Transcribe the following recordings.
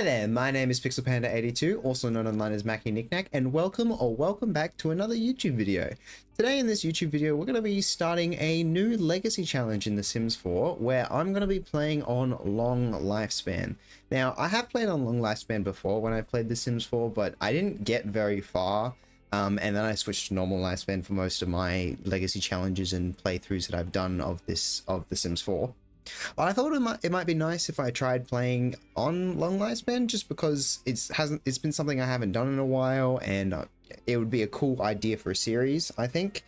Hi there, my name is PixelPanda82, also known online as Mackie Knickknack, and welcome back to another YouTube video. Today in this YouTube video, we're going to be starting a new legacy challenge in The Sims 4, where I'm going to be playing on Long Lifespan. Now, I have played on Long Lifespan before when I played The Sims 4, but I didn't get very far, and then I switched to normal lifespan for most of my legacy challenges and playthroughs that I've done of The Sims 4. But I thought it might be nice if I tried playing on Long Lifespan, just because it's been something I haven't done in a while, and it would be a cool idea for a series, I think.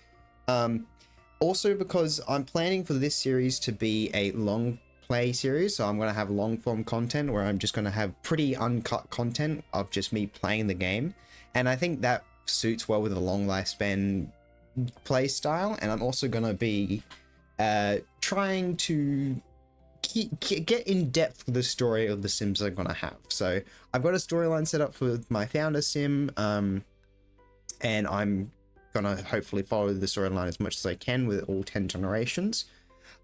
Also because I'm planning for this series to be a long play series, so I'm going to have long form content where I'm just going to have pretty uncut content of just me playing the game, and I think that suits well with a Long Lifespan play style. And I'm also going to be trying to get in depth with the story of the Sims I'm gonna have. So I've got a storyline set up for my founder sim, and I'm gonna hopefully follow the storyline as much as I can with all 10 generations.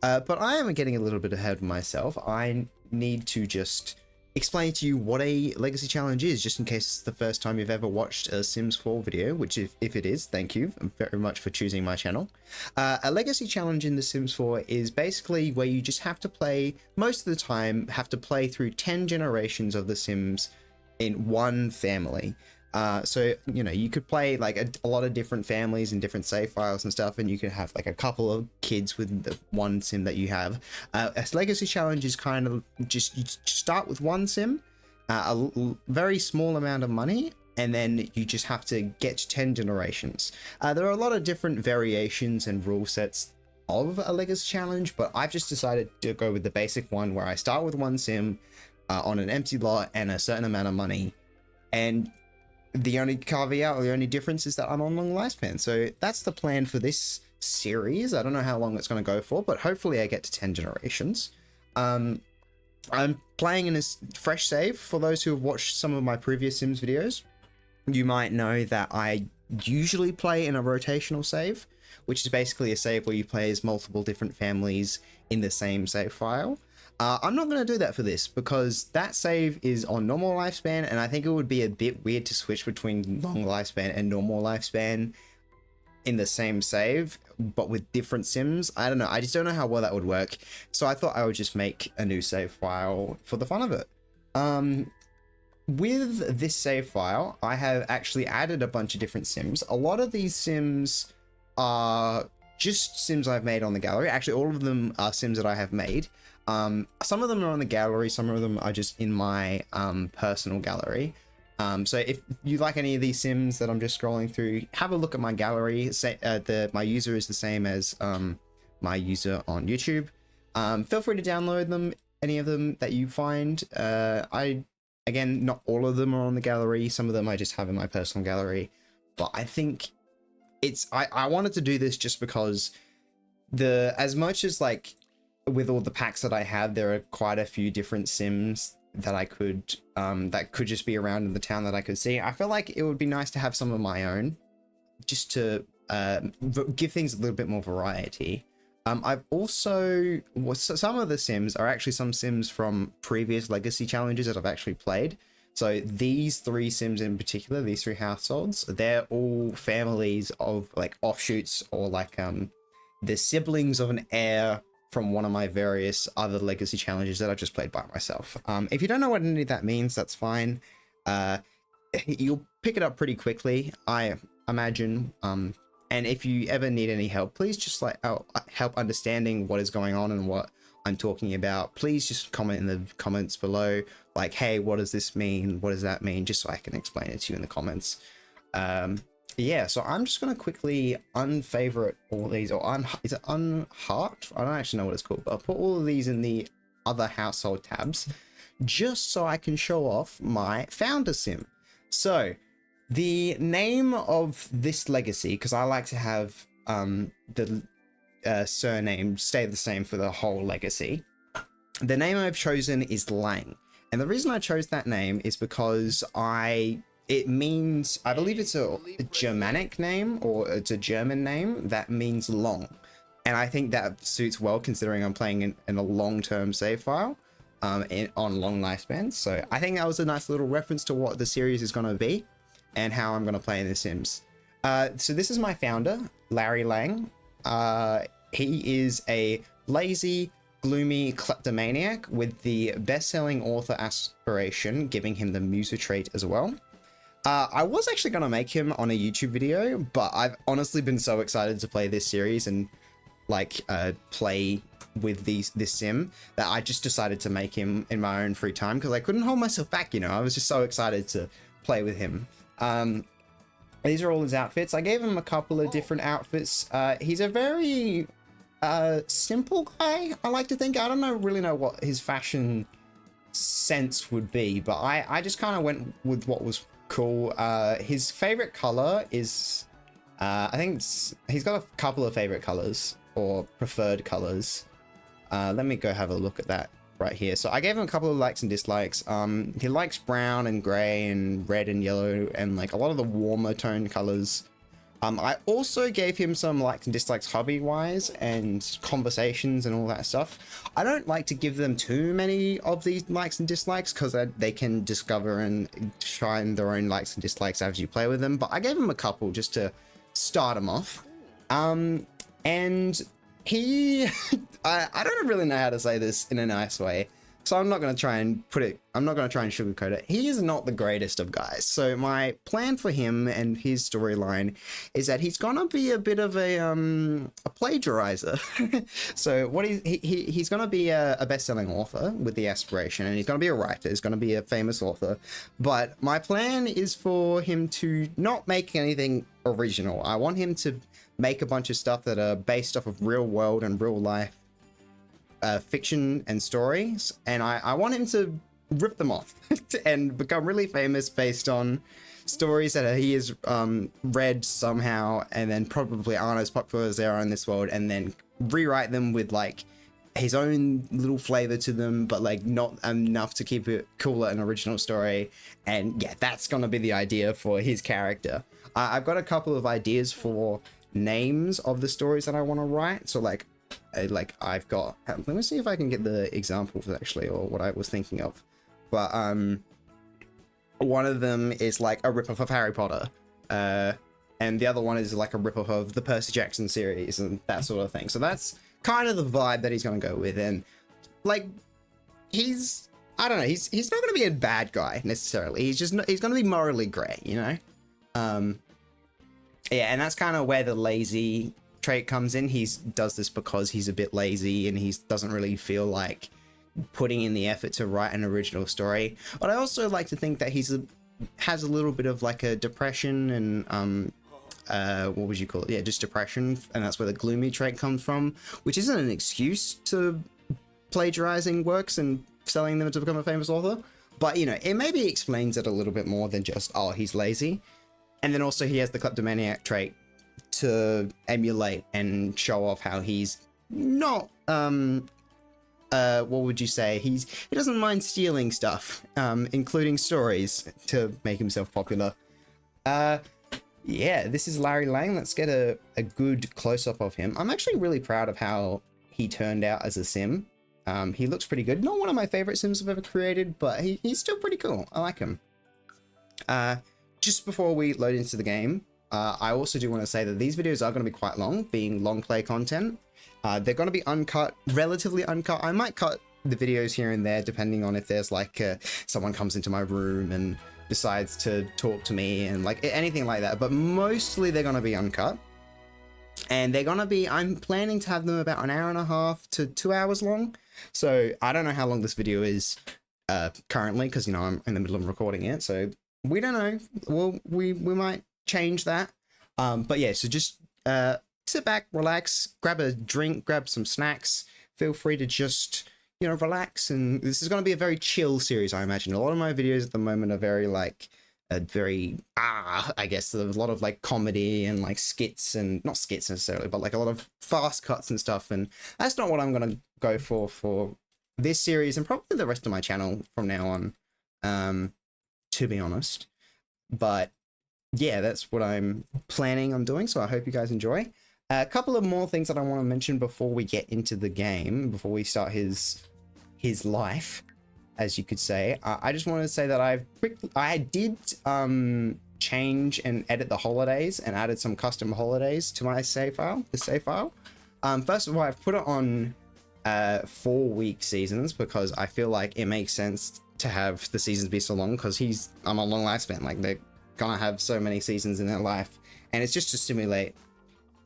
But I am getting a little bit ahead of myself. I need to just explain to you what a legacy challenge is, just in case it's the first time you've ever watched a Sims 4 video, which if it is, thank you very much for choosing my channel. A legacy challenge in The Sims 4 is basically where you just have to play, most of the time, have to play through 10 generations of The Sims in one family. So, you know, you could play like a lot of different families and different save files and stuff, and you could have like a couple of kids with the one sim that you have. A legacy challenge is kind of just, you start with one sim, a very small amount of money, and then you just have to get to 10 generations. There are a lot of different variations and rule sets of a legacy challenge, but I've just decided to go with the basic one where I start with one sim on an empty lot and a certain amount of money, and the only caveat or the only difference is that I'm on Long Lifespan. So that's the plan for this series. I don't know how long it's going to go for, but hopefully I get to 10 generations. I'm playing in a fresh save. For those who have watched some of my previous Sims videos, you might know that I usually play in a rotational save, which is basically a save where you play as multiple different families in the same save file. I'm not going to do that for this because that save is on normal lifespan, and I think it would be a bit weird to switch between long lifespan and normal lifespan in the same save, but with different sims. I don't know. I just don't know how well that would work. So I thought I would just make a new save file for the fun of it. With this save file, I have actually added a bunch of different sims. A lot of these sims are just sims I've made on the gallery. Actually, all of them are sims that I have made. Some of them are on the gallery, some of them are just in my personal gallery. So if you like any of these sims that I'm just scrolling through, have a look at my gallery. My user is the same as my user on YouTube. Feel free to download them, any of them that you find. Again, not all of them are on the gallery. Some of them I just have in my personal gallery. But I think I wanted to do this just because as much as like, with all the packs that I have, there are quite a few different sims that I could that could just be around in the town that I could see. I feel like it would be nice to have some of my own, just to give things a little bit more variety. I've also, some of the sims are actually some sims from previous legacy challenges that I've actually played. So these three sims in particular, these three households, they're all families of like offshoots or like the siblings of an heir from one of my various other legacy challenges that I've just played by myself. If you don't know what any of that means, that's fine. You'll pick it up pretty quickly, I imagine. And if you ever need any help, please just like help understanding what is going on and what I'm talking about. Please just comment in the comments below, like, hey, what does this mean? What does that mean? Just so I can explain it to you in the comments. Yeah, so I'm just going to quickly unfavorite all these, or is it unheart? I don't actually know what it's called, but I'll put all of these in the other household tabs, just so I can show off my founder sim. So the name of this legacy, because I like to have the surname stay the same for the whole legacy, the name I've chosen is Lang. And the reason I chose that name is because it means, I believe it's a Germanic name, or it's a German name that means long. And I think that suits well considering I'm playing in a long-term save file. on long lifespans. So I think that was a nice little reference to what the series is going to be and how I'm going to play in The Sims. So this is my founder, Larry Lang. He is a lazy, gloomy kleptomaniac with the best-selling author aspiration, giving him the muser trait as well. I was actually going to make him on a YouTube video, but I've honestly been so excited to play this series and like play with this sim that I just decided to make him in my own free time because I couldn't hold myself back, you know. I was just so excited to play with him. These are all his outfits. I gave him a couple of different outfits. He's a very simple guy, I like to think. I don't really know what his fashion sense would be, but I just kind of went with what was cool. His favorite color is I think he's got a couple of favorite colors or preferred colors. Let me go have a look at that right here. So I gave him a couple of likes and dislikes. He likes brown and gray and red and yellow and like a lot of the warmer tone colors. I also gave him some likes and dislikes hobby wise and conversations and all that stuff. I don't like to give them too many of these likes and dislikes because they can discover and find their own likes and dislikes as you play with them, but I gave him a couple just to start him off. And he I don't really know how to say this in a nice way, so I'm not going to try and sugarcoat it. He is not the greatest of guys. So my plan for him and his storyline is that he's gonna be a bit of a plagiarizer. So what he's gonna be a best-selling author with the aspiration, and he's gonna be a writer. He's gonna be a famous author. But my plan is for him to not make anything original. I want him to make a bunch of stuff that are based off of real world and real life fiction and stories, and I want him to rip them off and become really famous based on stories that he has read somehow and then probably aren't as popular as they are in this world, and then rewrite them with like his own little flavor to them, but like not enough to keep it cooler and original story. And yeah, that's gonna be the idea for his character. I've got a couple of ideas for names of the stories that I want to write. So like I've got, let me see if I can get the examples actually, or what I was thinking of. But one of them is like a ripoff of Harry Potter, and the other one is like a ripoff of the Percy Jackson series and that sort of thing. So that's kind of the vibe that he's going to go with. And like I don't know, he's not going to be a bad guy necessarily. He's going to be morally grey, you know. Yeah, and that's kind of where the lazy trait comes in. He does this because he's a bit lazy and he doesn't really feel like putting in the effort to write an original story. But I also like to think that has a little bit of like a depression and what would you call it? Yeah, just depression, and that's where the gloomy trait comes from, which isn't an excuse to plagiarizing works and selling them to become a famous author. But you know, it maybe explains it a little bit more than just, oh, he's lazy. And then also he has the kleptomaniac trait to emulate and show off how he's not what would you say, he doesn't mind stealing stuff, including stories, to make himself popular. Yeah, this is Larry Lang. Let's get a good close-up of him. I'm actually really proud of how he turned out as a sim. He looks pretty good. Not one of my favorite sims I've ever created, but he's still pretty cool. I like him. Just before we load into the game, I also do want to say that these videos are going to be quite long, being long play content. They're going to be uncut, relatively uncut. I might cut the videos here and there depending on if there's like someone comes into my room and decides to talk to me and like anything like that, but mostly they're going to be uncut. And they're going to be, I'm planning to have them about an hour and a half to 2 hours long. So I don't know how long this video is currently, because you know I'm in the middle of recording it, so we don't know. Well, we might change that. But yeah, so just sit back, relax, grab a drink, grab some snacks. Feel free to just, you know, relax. And this is going to be a very chill series, I imagine. A lot of my videos at the moment are very like, I guess there's a lot of like comedy and like skits, and not skits necessarily, but like a lot of fast cuts and stuff. And that's not what I'm going to go for this series and probably the rest of my channel from now on, to be honest. But yeah, that's what I'm planning on doing, so I hope you guys enjoy. A couple of more things that I want to mention before we get into the game, before we start his life. as you could say. I just wanted to say that I did change and edit the holidays and added some custom holidays to my save file, the save file. First of all, I've put it on 4-week seasons because I feel like it makes sense to have the seasons be so long, because I'm on long lifespan. Like, they're gonna have so many seasons in their life, and it's just to simulate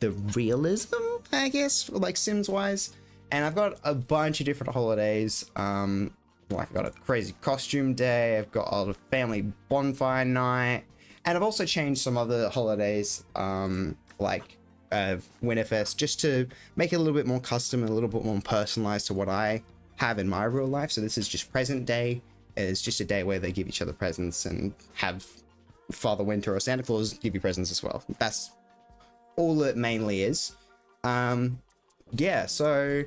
the realism, I guess, like Sims wise. And I've got a bunch of different holidays. Like, I've got a crazy costume day, I've got a family bonfire night, and I've also changed some other holidays, like Winterfest, just to make it a little bit more custom and a little bit more personalized to what I have in my real life. So this is just present day. It's just a day where they give each other presents and have Father Winter or Santa Claus give you presents as well. That's all it mainly is. Yeah, so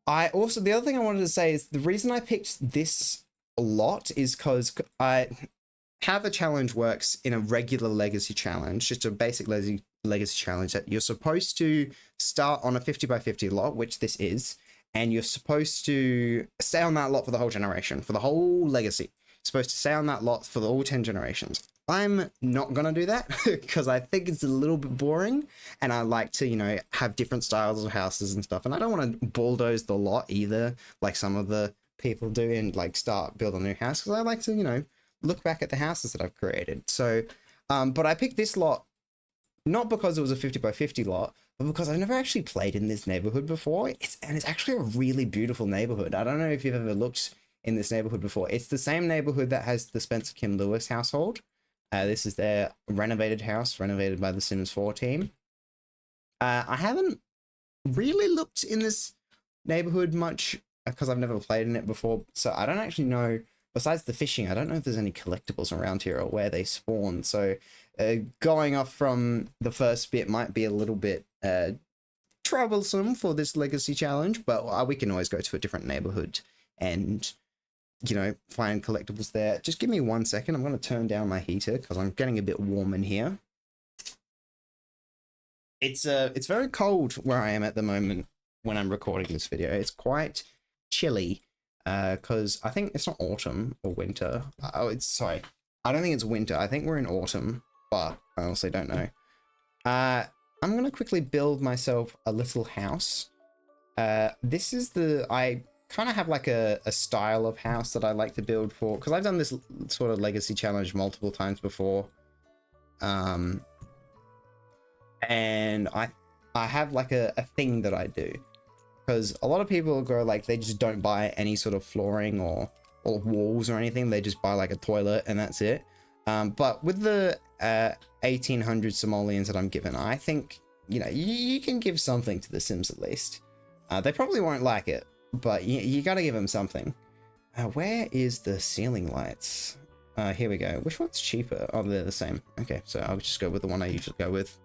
the other thing I wanted to say is the reason I picked this a lot is because how the challenge works in a regular legacy challenge, just a basic legacy challenge, that you're supposed to start on a 50x50 lot, which this is, and you're supposed to stay on that lot for the whole generation, for the whole legacy. You're supposed to stay on that lot for the all 10 generations. I'm not gonna do that because I think it's a little bit boring, and I like to, you know, have different styles of houses and stuff, and I don't want to bulldoze the lot either, like some of the people do, and like start build a new house, because I like to, you know, look back at the houses that I've created. So, but I picked this lot not because it was a 50x50 lot, but because I've never actually played in this neighborhood before. It's actually a really beautiful neighborhood. I don't know if you've ever looked in this neighborhood before. It's the same neighborhood that has the Spencer Kim Lewis household. This is their renovated house, renovated by the Sims 4 team. I haven't really looked in this neighborhood much because I've never played in it before, so I don't actually know. Besides the fishing, I don't know if there's any collectibles around here or where they spawn. So going off from the first bit might be a little bit troublesome for this legacy challenge, but we can always go to a different neighborhood and, you know, find collectibles there. Just give me 1 second. I'm going to turn down my heater because I'm getting a bit warm in here. It's very cold where I am at the moment when I'm recording this video. It's quite chilly. Because I think it's not autumn or winter. Sorry. I don't think it's winter. I think we're in autumn, but I also don't know. I'm going to quickly build myself a little house. This is I kind of have like a style of house that I like to build for, because I've done this sort of legacy challenge multiple times before. And I have like a thing that I do. Because a lot of people go like, they just don't buy any sort of flooring or walls or anything. They just buy like a toilet and that's it. But with the 1800 simoleons that I'm given, I think, you know, you can give something to the Sims at least. They probably won't like it, but you got to give them something. Where is the ceiling lights? Here we go. Which one's cheaper? Oh, they're the same. Okay, so I'll just go with the one I usually go with.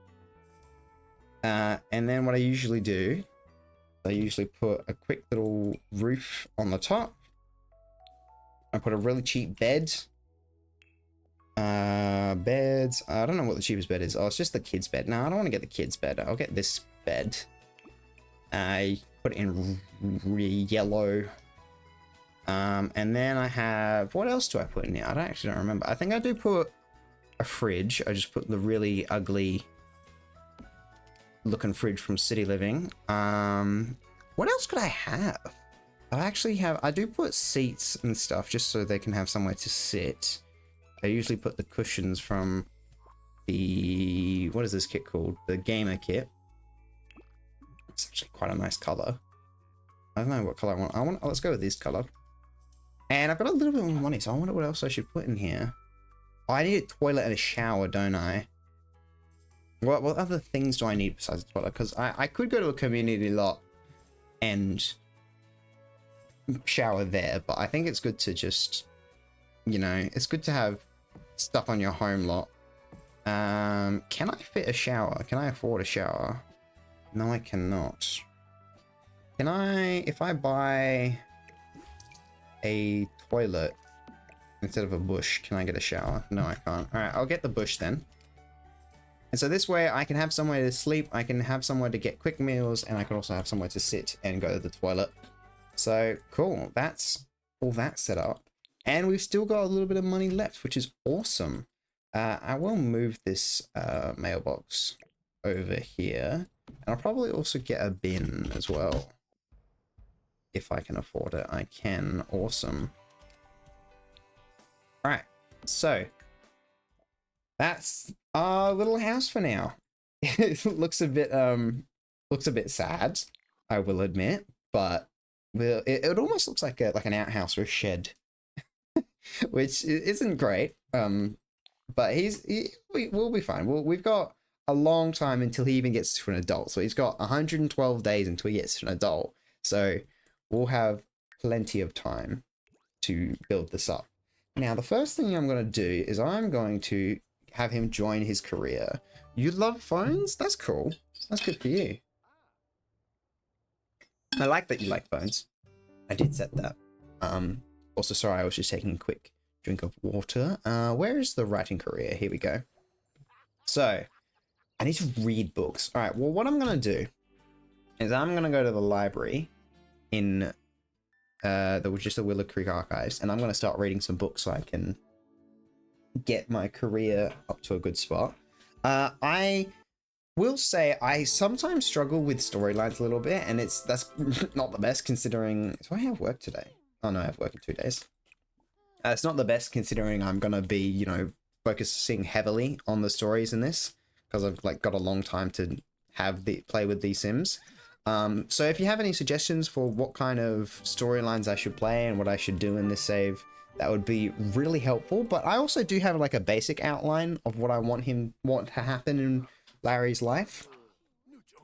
And then what I usually do, I usually put a quick little roof on the top. I put a really cheap bed. Beds. I don't know what the cheapest bed is. Oh, it's just the kids' bed. No, I don't want to get the kids' bed. I'll get this bed. I put it in yellow. And then I have, what else do I put in here? I don't remember. I think I do put a fridge. I just put the really ugly looking fridge from City Living. What else could I have? I do put seats and stuff just so they can have somewhere to sit. I usually put the cushions from the, what is this kit called? The gamer kit. It's actually quite a nice color. I don't know what color I want. Let's go with this color. And I've got a little bit more money, so I wonder what else I should put in here. Oh, I need a toilet and a shower, don't I? What other things do I need besides the toilet? Because I could go to a community lot and shower there, but I think it's good to just, you know, it's good to have stuff on your home lot. Can I fit a shower? Can I afford a shower? No, I cannot. Can I, if I buy a toilet instead of a bush, can I get a shower? No, I can't. All right, I'll get the bush then. And so this way I can have somewhere to sleep, I can have somewhere to get quick meals, and I can also have somewhere to sit and go to the toilet. So cool, that's all that set up. And we've still got a little bit of money left, which is awesome. I will move this mailbox over here. And I'll probably also get a bin as well. If I can afford it, I can. Awesome. All right, so that's our little house for now. It looks a bit sad, I will admit, but it almost looks like an outhouse or a shed, which isn't great. But we'll be fine. We've got a long time until he even gets to an adult. So he's got 112 days until he gets to an adult. So we'll have plenty of time to build this up. Now, the first thing I'm going to do is I'm going to have him join his career. You love phones? That's cool. That's good for you. I like that you like phones. I did set that. Also, sorry, I was just taking a quick drink of water. Where is the writing career? Here we go. So, I need to read books. All right, well, what I'm going to do is I'm going to go to the library in the Willow Creek Archives, and I'm going to start reading some books so I can get my career up to a good spot. I will say I sometimes struggle with storylines a little bit, and that's not the best considering... Do I have work today? Oh no, I have work in 2 days. It's not the best considering I'm going to be, you know, focusing heavily on the stories in this, because I've like got a long time to play with these Sims. So if you have any suggestions for what kind of storylines I should play and what I should do in this save, that would be really helpful. But I also do have like a basic outline of what I want to happen in Larry's life.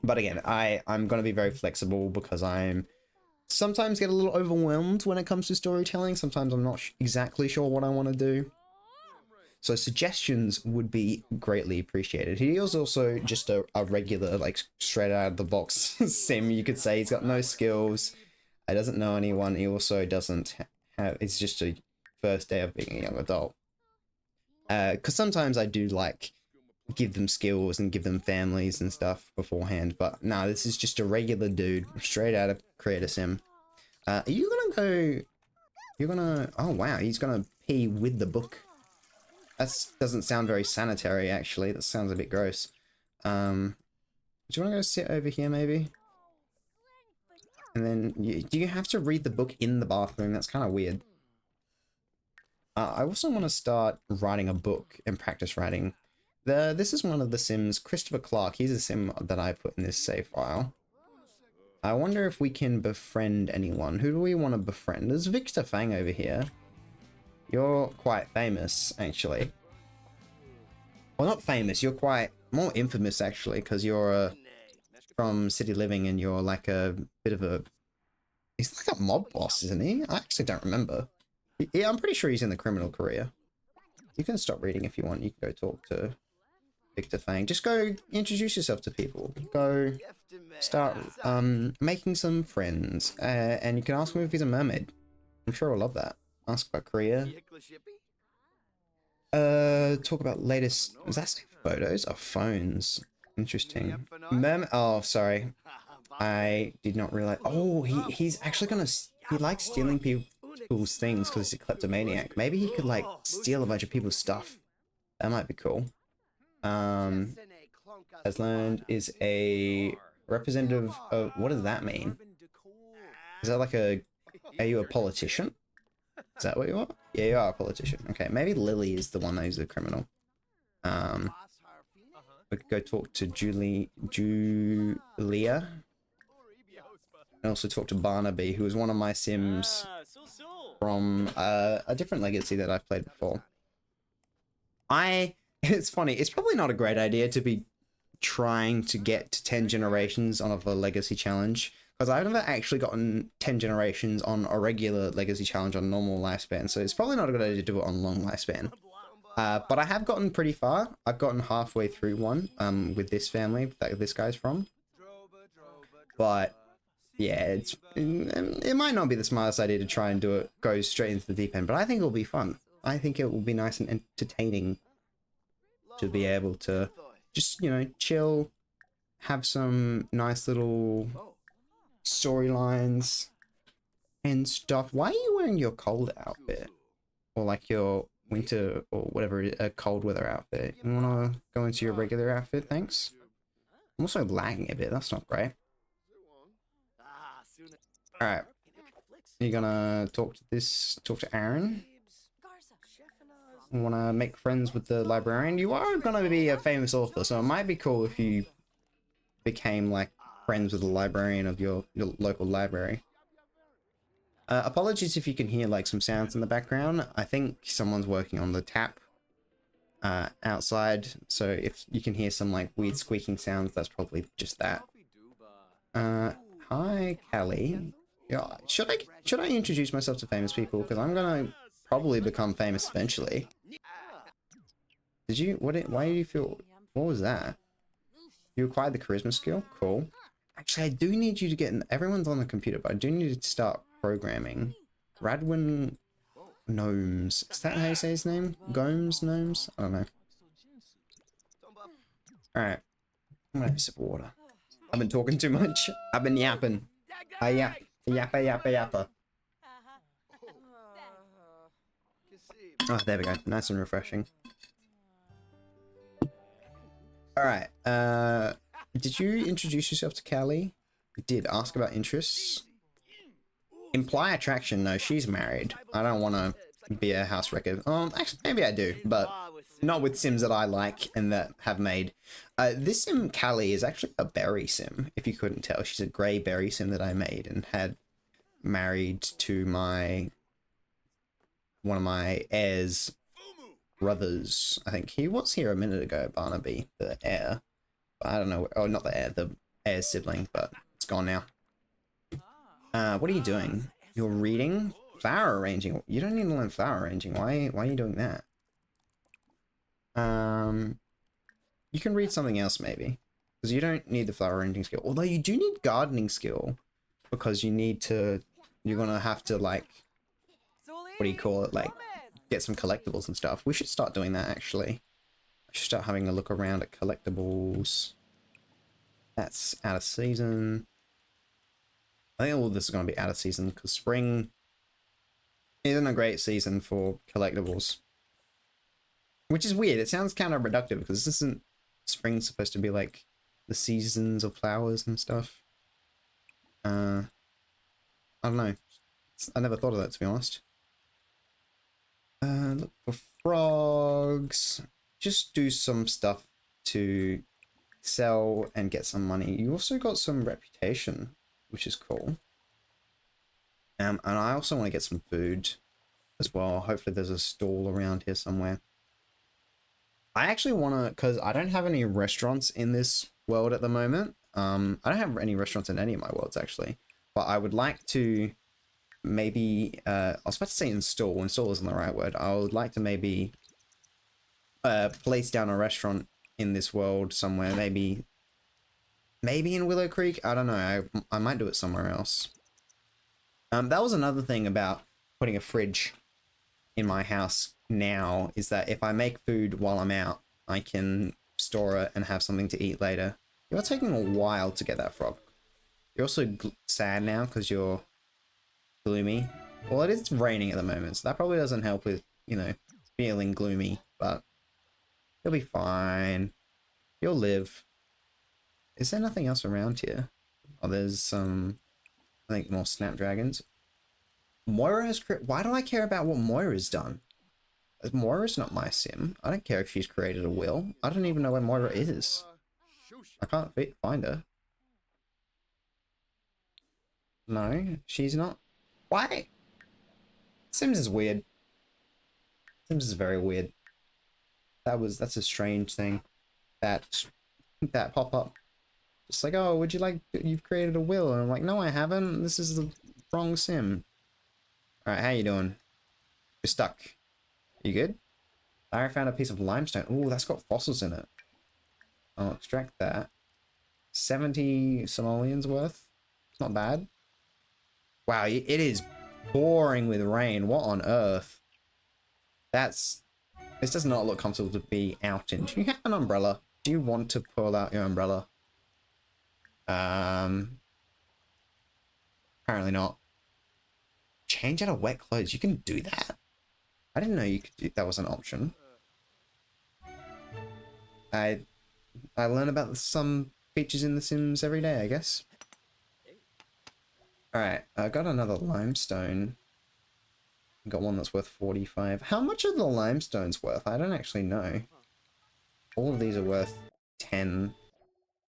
But again, I'm going to be very flexible because I'm sometimes get a little overwhelmed when it comes to storytelling. Sometimes I'm not exactly sure what I want to do. So suggestions would be greatly appreciated. He is also just a regular, like, straight out of the box sim, you could say. He's got no skills. He doesn't know anyone. He also doesn't have... It's just a first day of being a young adult. Because sometimes I do, like, give them skills and give them families and stuff beforehand. But no, this is just a regular dude, straight out of Creator Sim. Are you gonna go... You're gonna... Oh, wow. He's gonna pee with the book. That doesn't sound very sanitary, actually. That sounds a bit gross. Do you want to go sit over here, maybe? And then, do you have to read the book in the bathroom? That's kind of weird. I also want to start writing a book and practice writing. This is one of the Sims, Christopher Clark. He's a Sim that I put in this save file. I wonder if we can befriend anyone. Who do we want to befriend? There's Victor Fang over here. You're quite famous, actually. Well, not famous. You're quite more infamous, actually, because you're from City Living and you're like a bit of a... He's like a mob boss, isn't he? I actually don't remember. Yeah, I'm pretty sure he's in the criminal career. You can stop reading if you want. You can go talk to Victor Fang. Just go introduce yourself to people. Go start making some friends. And you can ask him if he's a mermaid. I'm sure he'll love that. Ask about career. Talk about latest... Is that photos or phones? Interesting. Oh, sorry. I did not realize... Oh, he's actually gonna... He likes stealing people's things because he's a kleptomaniac. Maybe he could, like, steal a bunch of people's stuff. That might be cool. Has learned is a representative of... What does that mean? Is that like a... Are you a politician? Is that what you are? Yeah, you are a politician. Okay, maybe Lily is the one who's a criminal. We could go talk to Julia. And also talk to Barnaby, who is one of my Sims from a different legacy that I've played before. It's funny, it's probably not a great idea to be trying to get to 10 generations on a legacy challenge. Because I've never actually gotten 10 generations on a regular legacy challenge on normal lifespan, so it's probably not a good idea to do it on long lifespan. But I have gotten pretty far. I've gotten halfway through one with this family that this guy's from. But yeah, it might not be the smartest idea to try and do it, go straight into the deep end, but I think it'll be fun. I think it will be nice and entertaining to be able to just, you know, chill, have some nice little storylines, and stuff. Why are you wearing your cold outfit? Or like your winter or whatever, a cold weather outfit? You wanna go into your regular outfit, thanks? I'm also lagging a bit, that's not great. Alright. You're gonna talk to Aaron? Wanna make friends with the librarian? You are gonna be a famous author, so it might be cool if you became like friends with the librarian of your local library. Apologies if you can hear like some sounds in the background. I think someone's working on the tap outside, so if you can hear some like weird squeaking sounds, that's probably just that. Hi, Callie. Yeah, should I introduce myself to famous people? Because I'm gonna probably become famous eventually. Did you? Why do you feel? What was that? You acquired the charisma skill? Cool. Actually, I do need you to get in. Everyone's on the computer, but I do need to start programming. Radwin Gnomes. Is that how you say his name? Gomes Gnomes? I don't know. Alright. I'm gonna have a sip of water. I've been talking too much. I've been yapping. I yap. Yappa yappa yappa. Oh, there we go. Nice and refreshing. Alright. Did you introduce yourself to Callie? You did. Ask about interests. Imply attraction. No, she's married. I don't want to be a house wrecker. Actually, maybe I do, but not with sims that I like and that have made. This sim, Callie, is actually a berry sim, if you couldn't tell. She's a grey berry sim that I made and had married to one of my heir's brothers. I think he was here a minute ago, Barnaby, the heir. But I don't know. Oh, not the heir, the heir's sibling, but it's gone now. What are you doing? You're reading? Flower arranging. You don't need to learn flower arranging. Why are you doing that? You can read something else maybe. Because you don't need the flower arranging skill. Although you do need gardening skill. Because you're gonna have to like, what do you call it? Like, get some collectibles and stuff. We should start doing that actually. I should start having a look around at collectibles. That's out of season. I think all of this is going to be out of season because spring isn't a great season for collectibles. Which is weird. It sounds counterproductive because this isn't spring supposed to be like the seasons of flowers and stuff. I don't know. I never thought of that, to be honest. Look for frogs. Just do some stuff to sell and get some money. You also got some reputation, which is cool. And I also want to get some food as well. Hopefully there's a stall around here somewhere. I actually want to, because I don't have any restaurants in this world at the moment. I don't have any restaurants in any of my worlds, actually. But I would like to maybe, I was about to say install. Install isn't the right word. I would like to maybe place down a restaurant in this world somewhere. Maybe in Willow Creek. I don't know. I might do it somewhere else. That was another thing about putting a fridge in my house now, is that if I make food while I'm out, I can store it and have something to eat later. You're taking a while to get that frog. You're also sad now because you're gloomy. Well, it is raining at the moment, so that probably doesn't help with, you know, feeling gloomy, but you'll be fine. You'll live. Is there nothing else around here? Oh, there's some, I think, more snapdragons. Moira has why do I care about what Moira's done? Moira's not my sim. I don't care if she's created a will. I don't even know where Moira is. I can't find her. No, she's not. Why? Sims is weird. Sims is very weird. That's a strange thing. That pop-up. Just like, oh, would you like, you've created a will? And I'm like, no, I haven't. This is the wrong sim. Alright, how you doing? You're stuck. You good? I found a piece of limestone. Ooh, that's got fossils in it. I'll extract that. 70 simoleons worth. Not bad. Wow, it is pouring with rain. What on earth? This does not look comfortable to be out in. Do you have an umbrella? Do you want to pull out your umbrella? Apparently not. change out of wet clothes. You can do that. I didn't know you could do that was an option. I learn about some features in The Sims every day, I guess. Alright, I got another limestone. Got one that's worth 45. How much are the limestones worth? I don't actually know. All of these are worth 10,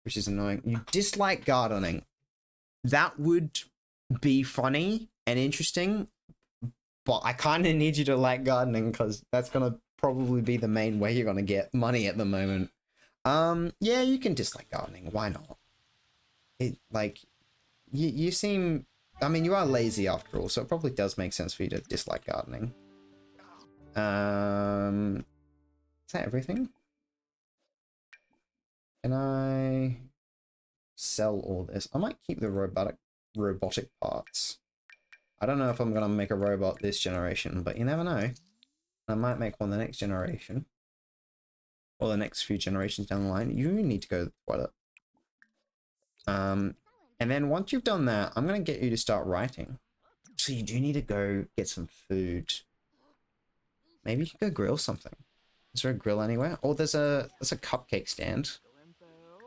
which is annoying. You dislike gardening. That would be funny and interesting, but I kind of need you to like gardening because that's going to probably be the main way you're going to get money at the moment. Yeah, you can dislike gardening. Why not? You seem, I mean, you are lazy after all, so it probably does make sense for you to dislike gardening. Is that everything? Can I sell all this? I might keep the robotic parts. I don't know if I'm gonna make a robot this generation, but you never know. I might make one the next generation. Or the next few generations down the line. You need to go to the toilet. And then once you've done that, I'm gonna get you to start writing. So you do need to go get some food. Maybe you can go grill something. Is there a grill anywhere? Oh, there's a cupcake stand.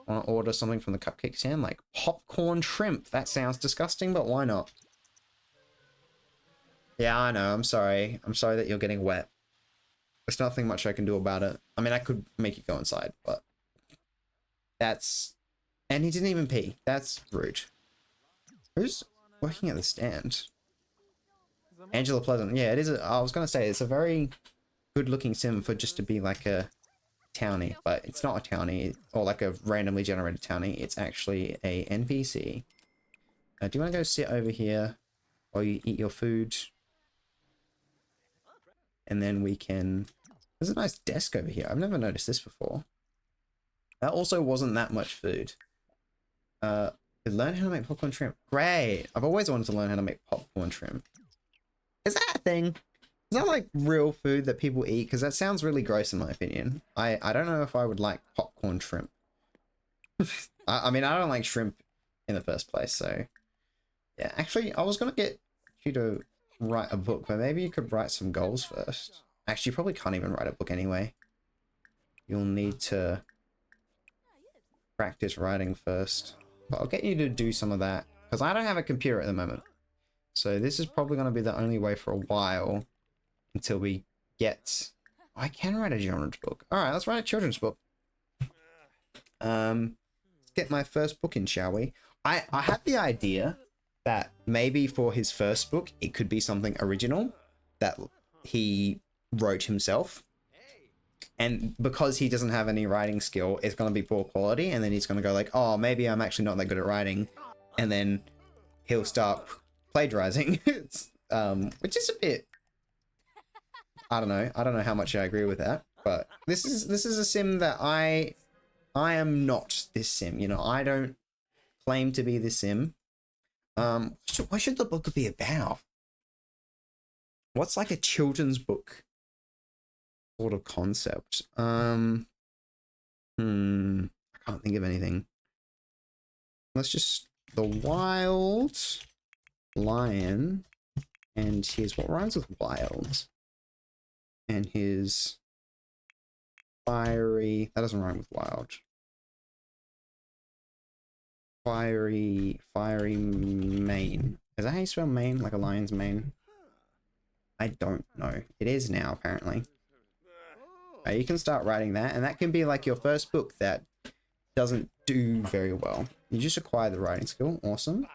Want to order something from the cupcake stand? Like popcorn shrimp. That sounds disgusting, but why not? Yeah, I know. I'm sorry. I'm sorry that you're getting wet. There's nothing much I can do about it. I mean, I could make you go inside, but that's... And he didn't even pee. That's rude. Who's working at the stand? Angela Pleasant. Yeah, it is. I was going to say, it's a very good-looking sim for just to be like a townie, but it's not a townie, or like a randomly generated townie. It's actually a NPC. Do you want to go sit over here while you eat your food? And then we can... There's a nice desk over here. I've never noticed this before. That also wasn't that much food. Learn how to make popcorn shrimp. Great! I've always wanted to learn how to make popcorn shrimp. Is that a thing? Is that like real food that people eat? Because that sounds really gross in my opinion. I don't know if I would like popcorn shrimp. I mean, I don't like shrimp in the first place, so... Yeah, actually, I was going to get you to write a book, but maybe you could write some goals first. Actually, you probably can't even write a book anyway. You'll need to practice writing first. But I'll get you to do some of that, because I don't have a computer at the moment. So this is probably going to be the only way for a while until we get... I can write a children's book. Alright, let's write a children's book. Let's get my first book in, shall we? I had the idea that maybe for his first book, it could be something original that he wrote himself. And because he doesn't have any writing skill, it's going to be poor quality. And then he's going to go like, oh, maybe I'm actually not that good at writing. And then he'll start plagiarizing, which is a bit... I don't know. I don't know how much I agree with that. But this is a sim that I am not this sim. You know, I don't claim to be this sim. What should the book be about? What's like a children's book sort of concept? I can't think of anything. Let's just... The Wild Lion and his... What rhymes with wild? And his fiery... That doesn't rhyme with wild. Fiery mane. Is that how you spell mane? Like a lion's mane? I don't know. It is now, apparently. You can start writing that, and that can be like your first book that doesn't do very well. You just acquire the writing skill. Awesome.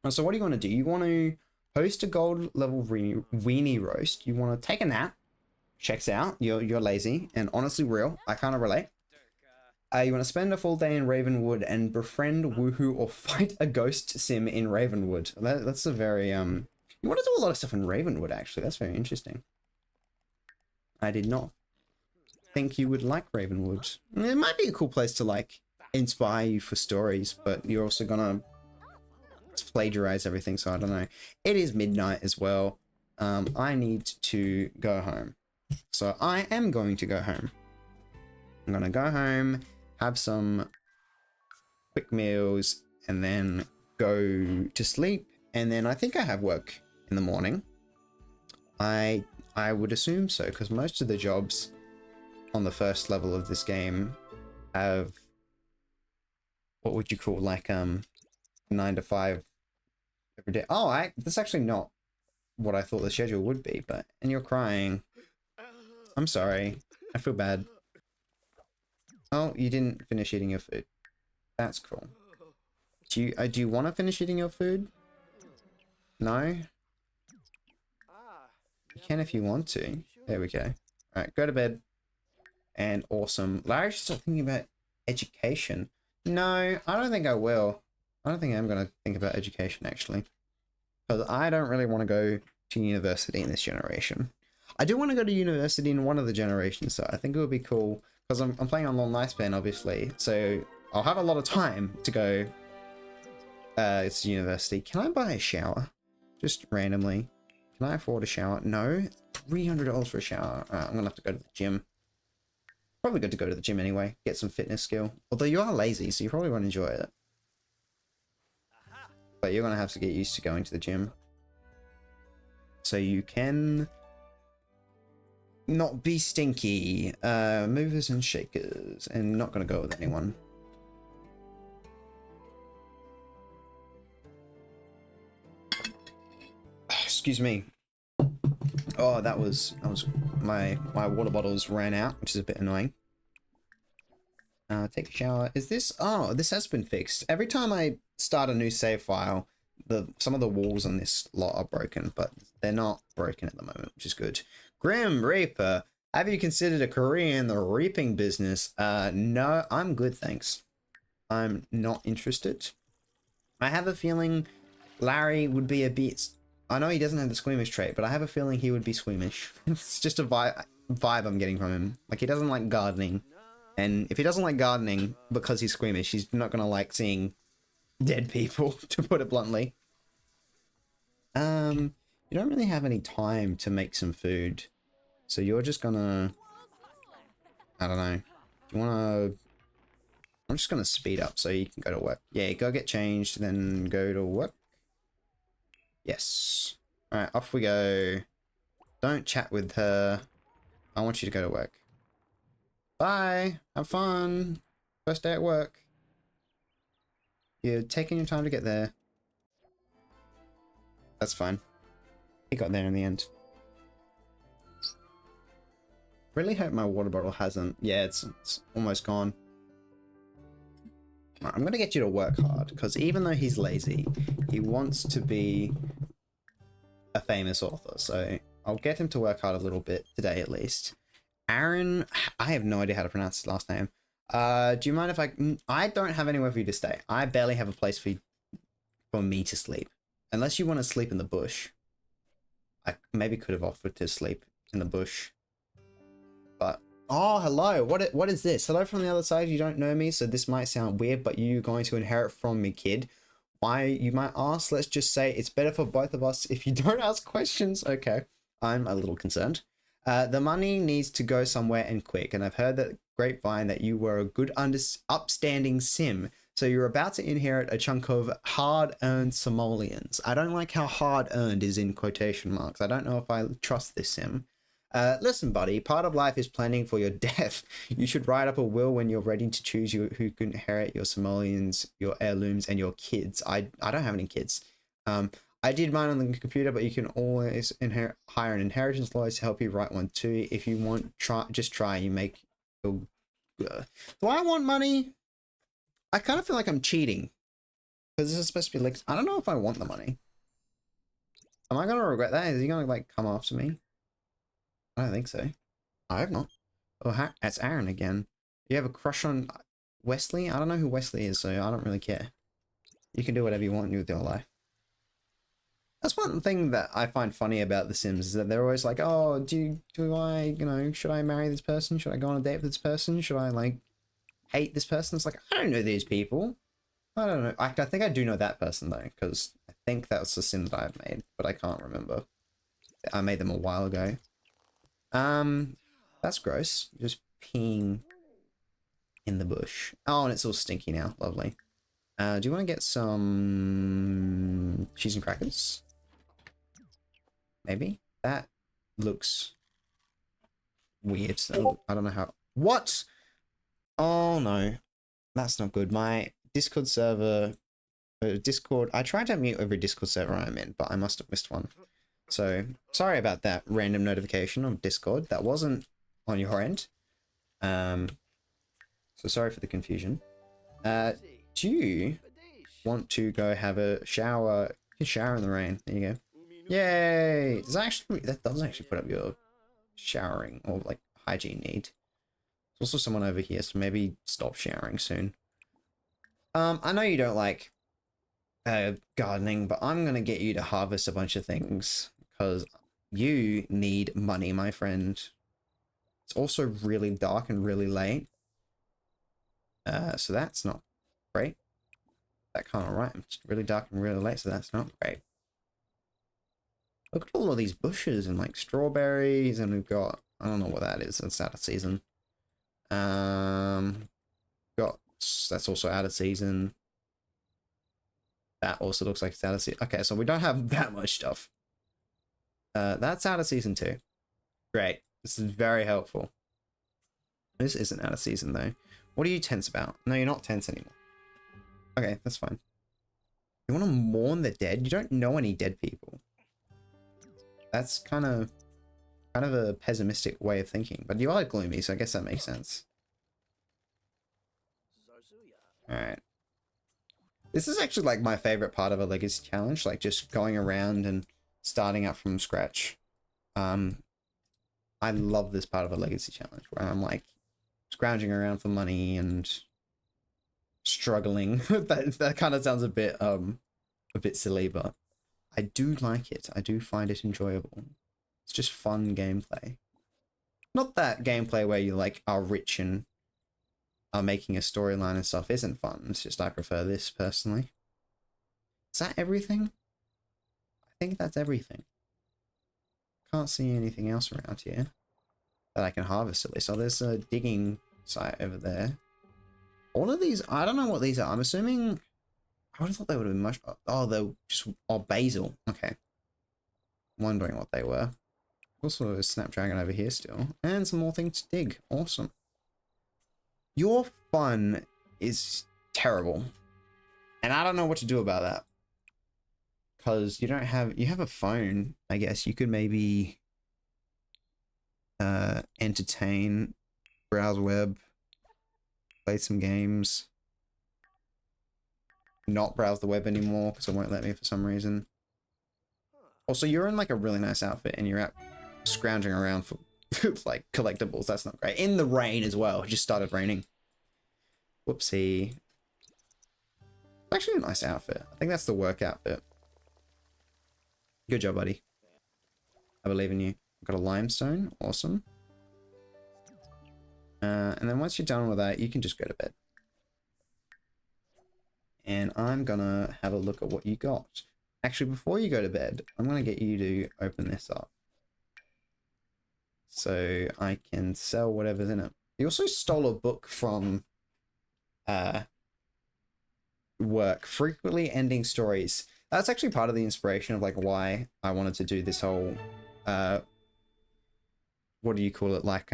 So what do you want to do? You want to host a gold level weenie roast. You want to take a nap. Checks out. You're lazy and honestly real. I kind of relate. You want to spend a full day in Ravenwood and befriend, woohoo, or fight a ghost sim in Ravenwood. That's a very, You want to do a lot of stuff in Ravenwood, actually. That's very interesting. I did not think you would like Ravenwood. It might be a cool place to, like, inspire you for stories, but you're also gonna plagiarize everything, so I don't know. It is midnight as well. I need to go home. So I am going to go home. I'm gonna go home, have some quick meals, and then go to sleep. And then I think I have work in the morning? I would assume so, because most of the jobs on the first level of this game have, what would you call, like 9 to 5 every day. Oh, that's actually not what I thought the schedule would be, but, and you're crying. I'm sorry. I feel bad. Oh, you didn't finish eating your food. That's cool. Do you want to finish eating your food? No? You can if you want to. There we go. Alright, go to bed. And awesome. Larry should start thinking about education. No, I don't think I will. I don't think I'm going to think about education, actually. Because I don't really want to go to university in this generation. I do want to go to university in one of the generations, so I think it would be cool. Because I'm playing on Long Lifespan, obviously. So I'll have a lot of time to go to university. Can I buy a shower? Just randomly. Can I afford a shower? No. $300 for a shower. Alright, I'm going to have to go to the gym. Probably good to go to the gym anyway. Get some fitness skill. Although you are lazy, so you probably won't enjoy it. But you're going to have to get used to going to the gym. So you can not be stinky. Movers and shakers. And not going to go with anyone. Excuse me. Oh, that was my water bottles ran out, which is a bit annoying. Take a shower. Is this? Oh, this has been fixed. Every time I start a new save file, some of the walls on this lot are broken, but they're not broken at the moment, which is good. Grim Reaper, have you considered a career in the reaping business? No, I'm good, thanks. I'm not interested. I have a feeling Larry would be a bit. I know he doesn't have the squeamish trait, but I have a feeling he would be squeamish. It's just a vibe I'm getting from him. Like, he doesn't like gardening. And if he doesn't like gardening because he's squeamish, he's not going to like seeing dead people, to put it bluntly. You don't really have any time to make some food. So you're just going to... I don't know. Do you want to... I'm just going to speed up so you can go to work. Yeah, go get changed, then go to work. Yes. Alright, off we go. Don't chat with her. I want you to go to work. Bye. Have fun. First day at work. You're taking your time to get there. That's fine. He got there in the end. Really hope my water bottle hasn't... Yeah, it's almost gone. Right, I'm going to get you to work hard, because even though he's lazy, he wants to be a famous author, so I'll get him to work hard a little bit today at least. Aaron, I have no idea how to pronounce his last name. Do you mind if I don't have anywhere for you to stay. I barely have a place for me to sleep. Unless you want to sleep in the bush. I maybe could have offered to sleep in the bush. But, oh, hello. What is this? Hello from the other side. You don't know me, so this might sound weird, but you're going to inherit from me, kid. Why, you might ask? Let's just say it's better for both of us if you don't ask questions. Okay, I'm a little concerned. The money needs to go somewhere and quick, and I've heard that grapevine that you were a good upstanding sim, so you're about to inherit a chunk of hard-earned simoleons. I don't like how hard-earned is in quotation marks. I don't know if I trust this sim. Listen, buddy, part of life is planning for your death. You should write up a will when you're ready to choose who can inherit your simoleons, your heirlooms, and your kids. I don't have any kids. I did mine on the computer, but you can always hire an inheritance lawyer to help you write one too. If you want, just try. You make your... Do I want money? I kind of feel like I'm cheating. Because this is supposed to be like... I don't know if I want the money. Am I going to regret that? Is he going to like come after me? I don't think so. I hope not. Oh, that's Aaron again. You have a crush on Wesley? I don't know who Wesley is, so I don't really care. You can do whatever you want with your life. That's one thing that I find funny about The Sims, is that they're always like, oh, do I, you know, should I marry this person? Should I go on a date with this person? Should I, like, hate this person? It's like, I don't know these people. I don't know. I think I do know that person, though, because I think that's the Sim that I've made, but I can't remember. I made them a while ago. That's gross. Just peeing in the bush. Oh, and it's all stinky now. Lovely. Do you want to get some cheese and crackers? Maybe that looks weird. So I don't know how. What? Oh no, that's not good. My Discord server, Discord. I tried to mute every Discord server I'm in, but I must have missed one. So sorry about that random notification on Discord. That wasn't on your end. So sorry for the confusion. Do you want to go have a shower? You can shower in the rain. There you go. Yay! That does actually put up your showering or like hygiene need. There's also someone over here, so maybe stop showering soon. I know you don't like gardening, but I'm gonna get you to harvest a bunch of things because you need money, my friend. It's also really dark and really late. So that's not great. That can't rhyme. It's really dark and really late, so that's not great. Look at all of these bushes and like strawberries, and we've got, I don't know what that is. It's out of season. That's also out of season. That also looks like it's out of season. Okay, so we don't have that much stuff. That's out of season too. Great. This is very helpful. This isn't out of season though. What are you tense about? No, you're not tense anymore. Okay, that's fine. You want to mourn the dead? You don't know any dead people. That's kind of a pessimistic way of thinking, but you are gloomy, so I guess that makes sense. Alright. This is actually like my favorite part of a legacy challenge, like just going around and starting up from scratch. I love this part of a legacy challenge where I'm like scrounging around for money and struggling. that kind of sounds a bit silly, but I do like it. I do find it enjoyable. It's just fun gameplay. Not that gameplay where you like are rich and are making a storyline and stuff isn't fun. It's just I prefer this personally. Is that everything? I think that's everything. Can't see anything else around here that I can harvest at least. Oh, there's a digging site over there. All of these, I don't know what these are. I'm assuming, I would have thought they would have been much, oh, they're just, oh, basil. Okay. Wondering what they were. Also a snapdragon over here still. And some more things to dig. Awesome. Your fun is terrible. And I don't know what to do about that. Because you have a phone, I guess. You could maybe entertain, browse web, play some games. Not browse the web anymore because it won't let me for some reason. Also, you're in like a really nice outfit and you're out scrounging around for like collectibles. That's not great. In the rain as well. It just started raining. Whoopsie. Actually a nice outfit. I think that's the work outfit. Good job, buddy. I believe in you. I've got a limestone. Awesome. And then once you're done with that, you can just go to bed. And I'm gonna have a look at what you got. Actually, before you go to bed, I'm gonna get you to open this up. So I can sell whatever's in it. You also stole a book from work. Frequently ending stories. That's actually part of the inspiration of like why I wanted to do this whole what do you call it, like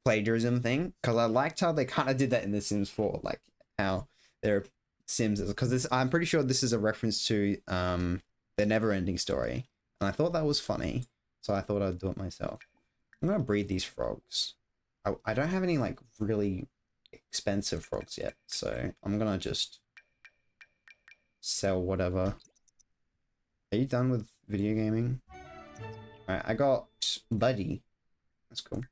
plagiarism thing, because I liked how they kind of did that in The Sims 4, like how their Sims, because I'm pretty sure this is a reference to their never-ending story, and I thought that was funny, so I thought I'd do it myself. I'm gonna breed these frogs. I don't have any like really expensive frogs yet, so I'm gonna just sell whatever. Are you done with video gaming? Alright, I got Buddy. That's cool.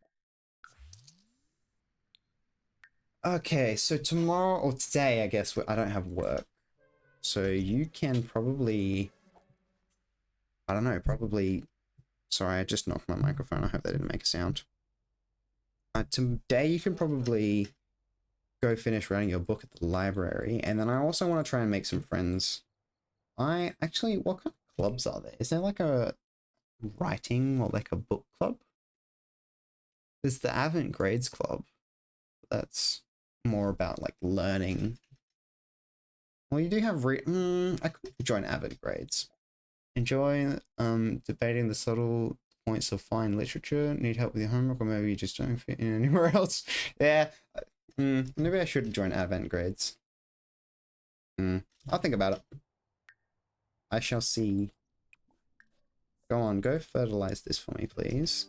Okay, so tomorrow or today, I guess, I don't have work. So you can probably, I don't know, probably, sorry, I just knocked my microphone. I hope that didn't make a sound. Today you can probably go finish writing your book at the library. And then I also want to try and make some friends. What kind of clubs are there? Is there like a writing or like a book club? There's the Avant Grades Club. That's more about like learning. Well, you do have I could join Avid Grades Enjoy debating the subtle points of fine literature. Need help with your homework, or maybe you just don't fit in anywhere else. Yeah, maybe I should join Advent grades. I'll think about it. I shall see. Go on, go fertilize this for me, please.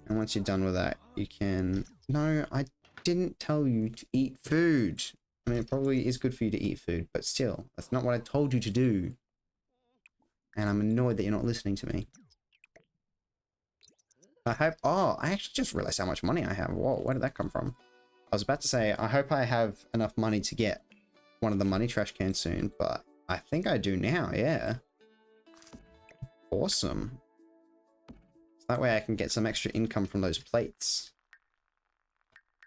And once you're done with that, you can... No, I didn't tell you to eat food. I mean, it probably is good for you to eat food, but still, that's not what I told you to do. And I'm annoyed that you're not listening to me. I hope... Oh, I actually just realized how much money I have. Whoa, where did that come from? I was about to say, I hope I have enough money to get one of the money trash cans soon, but I think I do now, yeah. Awesome. So that way I can get some extra income from those plates.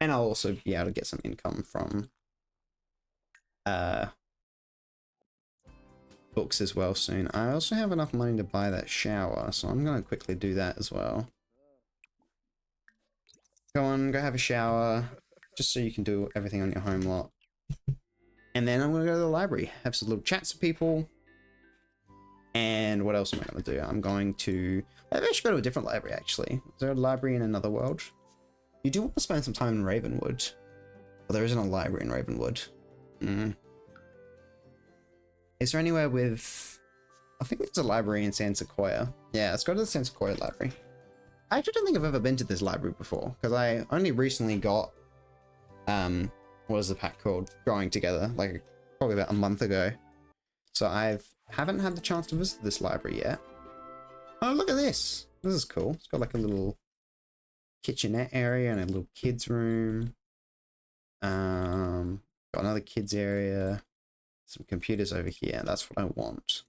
And I'll also be able to get some income from books as well soon. I also have enough money to buy that shower, so I'm going to quickly do that as well. Go on, go have a shower, just so you can do everything on your home lot. And then I'm going to go to the library, have some little chats with people. And what else am I going to do? I'm going to... Maybe I should go to a different library, actually. Is there a library in another world? You do want to spend some time in Ravenwood. Well, there isn't a library in Ravenwood. Is there anywhere with... I think there's a library in San Sequoia. Yeah, let's go to the San Sequoia library. I actually don't think I've ever been to this library before, because I only recently got... what is the pack called? Growing Together, like probably about a month ago. So haven't had the chance to visit this library yet. Oh, look at this. This is cool. It's got like a little kitchenette area and a little kids room. Got another kids area. Some computers over here. That's what I want.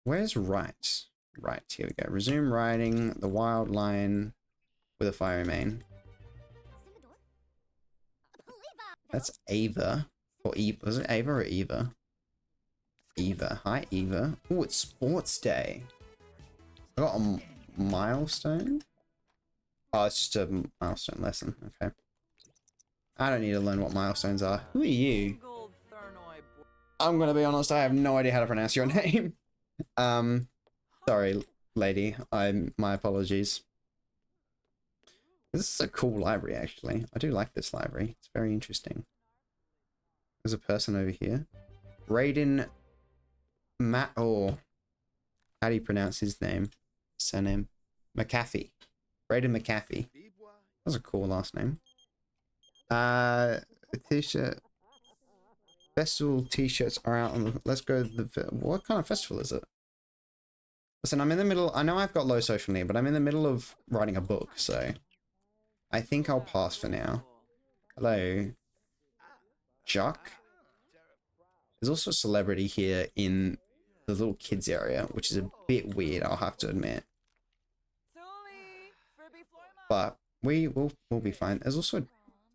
Where's write? Right, here we go. Resume writing the wild lion with a fiery mane. That's Ava. Or Eva. Was it Ava or Eva? Eva. Hi, Eva. Oh, it's sports day. I got a milestone? Oh, it's just a milestone lesson. Okay. I don't need to learn what milestones are. Who are you? I'm gonna be honest, I have no idea how to pronounce your name. Sorry, lady. My apologies. This is a cool library, actually. I do like this library. It's very interesting. There's a person over here. Raiden or how do you pronounce his name? Surname? McAfee. Raiden McAfee. That's a cool last name. T-shirt. Festival t-shirts are out on the... Let's go to the... What kind of festival is it? Listen, I'm in the middle... I know I've got low social need, but I'm in the middle of writing a book, so... I think I'll pass for now. Hello. Jock? There's also a celebrity here in the little kids area, which is a bit weird, I'll have to admit. But we'll be fine. There's also a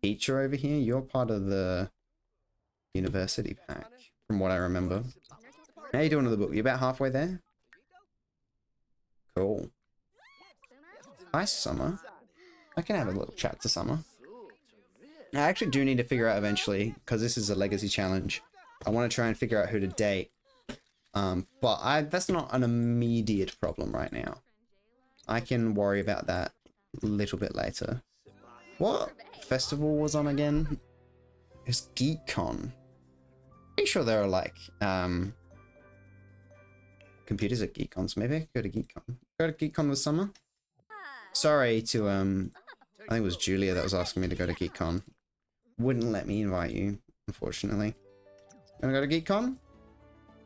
teacher over here. You're part of the university pack, from what I remember. How you doing with the book? You about halfway there? Cool. Hi, Summer. I can have a little chat to Summer. I actually do need to figure out eventually, because this is a legacy challenge. I want to try and figure out who to date. But that's not an immediate problem right now. I can worry about that a little bit later. What festival was on again? It's GeekCon. Pretty sure there are like computers at GeekCon, so maybe I could go to GeekCon. Go to GeekCon with Summer? Sorry to I think it was Julia that was asking me to go to GeekCon. Wouldn't let me invite you, unfortunately. Wanna go to GeekCon?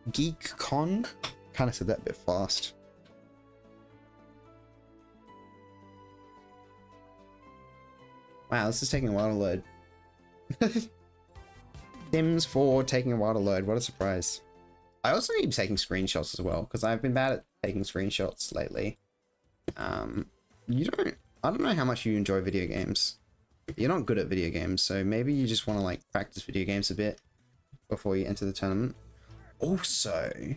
GeekCon? Kinda said that a bit fast. Wow, this is taking a while to load. Sims 4 taking a while to load, what a surprise. I also need taking screenshots as well, because I've been bad at taking screenshots lately. I don't know how much you enjoy video games. You're not good at video games, so maybe you just want to like practice video games a bit before you enter the tournament. Also,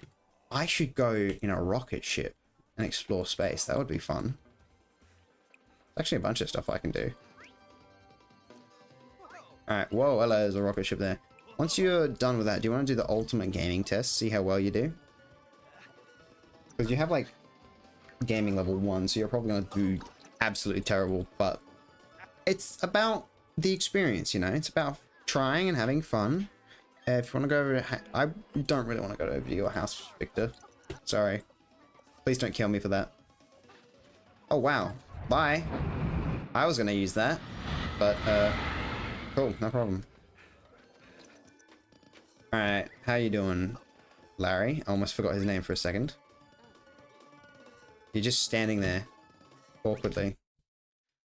I should go in a rocket ship and explore space. That would be fun. There's actually a bunch of stuff I can do. Alright, whoa, hello, there's a rocket ship there. Once you're done with that, do you want to do the ultimate gaming test? See how well you do? Because you have like gaming level 1, so you're probably going to do absolutely terrible, but it's about the experience, you know? It's about trying and having fun. If you want to go over to... I don't really want to go over to your house, Victor. Sorry. Please don't kill me for that. Oh, wow. Bye. I was going to use that, but, cool. No problem. Alright, how you doing, Larry? I almost forgot his name for a second. You're just standing there, awkwardly.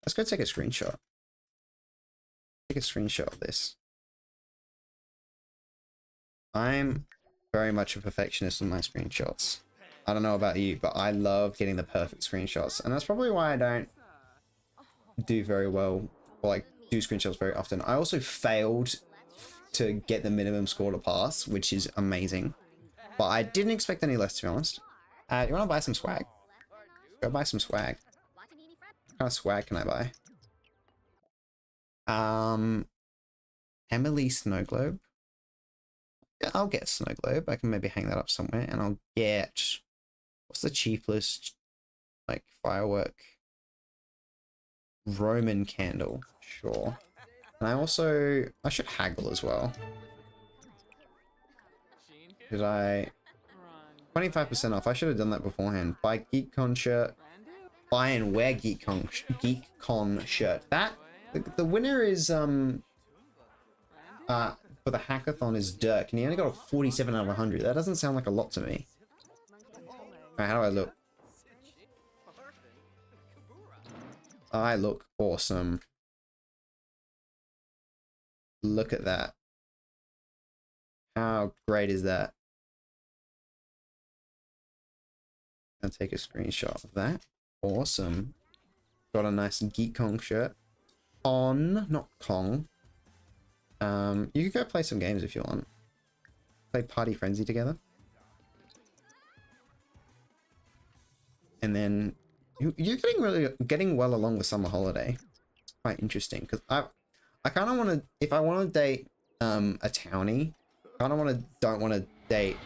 Let's go take a screenshot. Take a screenshot of this. I'm very much a perfectionist with my screenshots. I don't know about you, but I love getting the perfect screenshots. And that's probably why I don't do very well, or like do screenshots very often. I also failed to get the minimum score to pass, which is amazing. But I didn't expect any less, to be honest. You want to buy some swag? Go buy some swag. What kind of swag can I buy? Emily Snow Globe. Yeah, I'll get Snow Globe. I can maybe hang that up somewhere, and I'll get... What's the cheapest, like, firework? Roman candle. Sure. And I should haggle as well. Because 25% off. I should have done that beforehand. Buy GeekCon shirt. Buy and wear GeekCon shirt. That, the winner is, for the hackathon is Dirk, and he only got a 47 out of 100. That doesn't sound like a lot to me. Alright, how do I look? I look awesome. Look at that. How great is that? I'll take a screenshot of that. Awesome. Got a nice Geek Kong shirt. On, not Kong. You could go play some games if you want. Play Party Frenzy together. And then you're getting well along with Summer Holiday. It's quite interesting because I kind of want to, if I want to date a townie, I don't want to date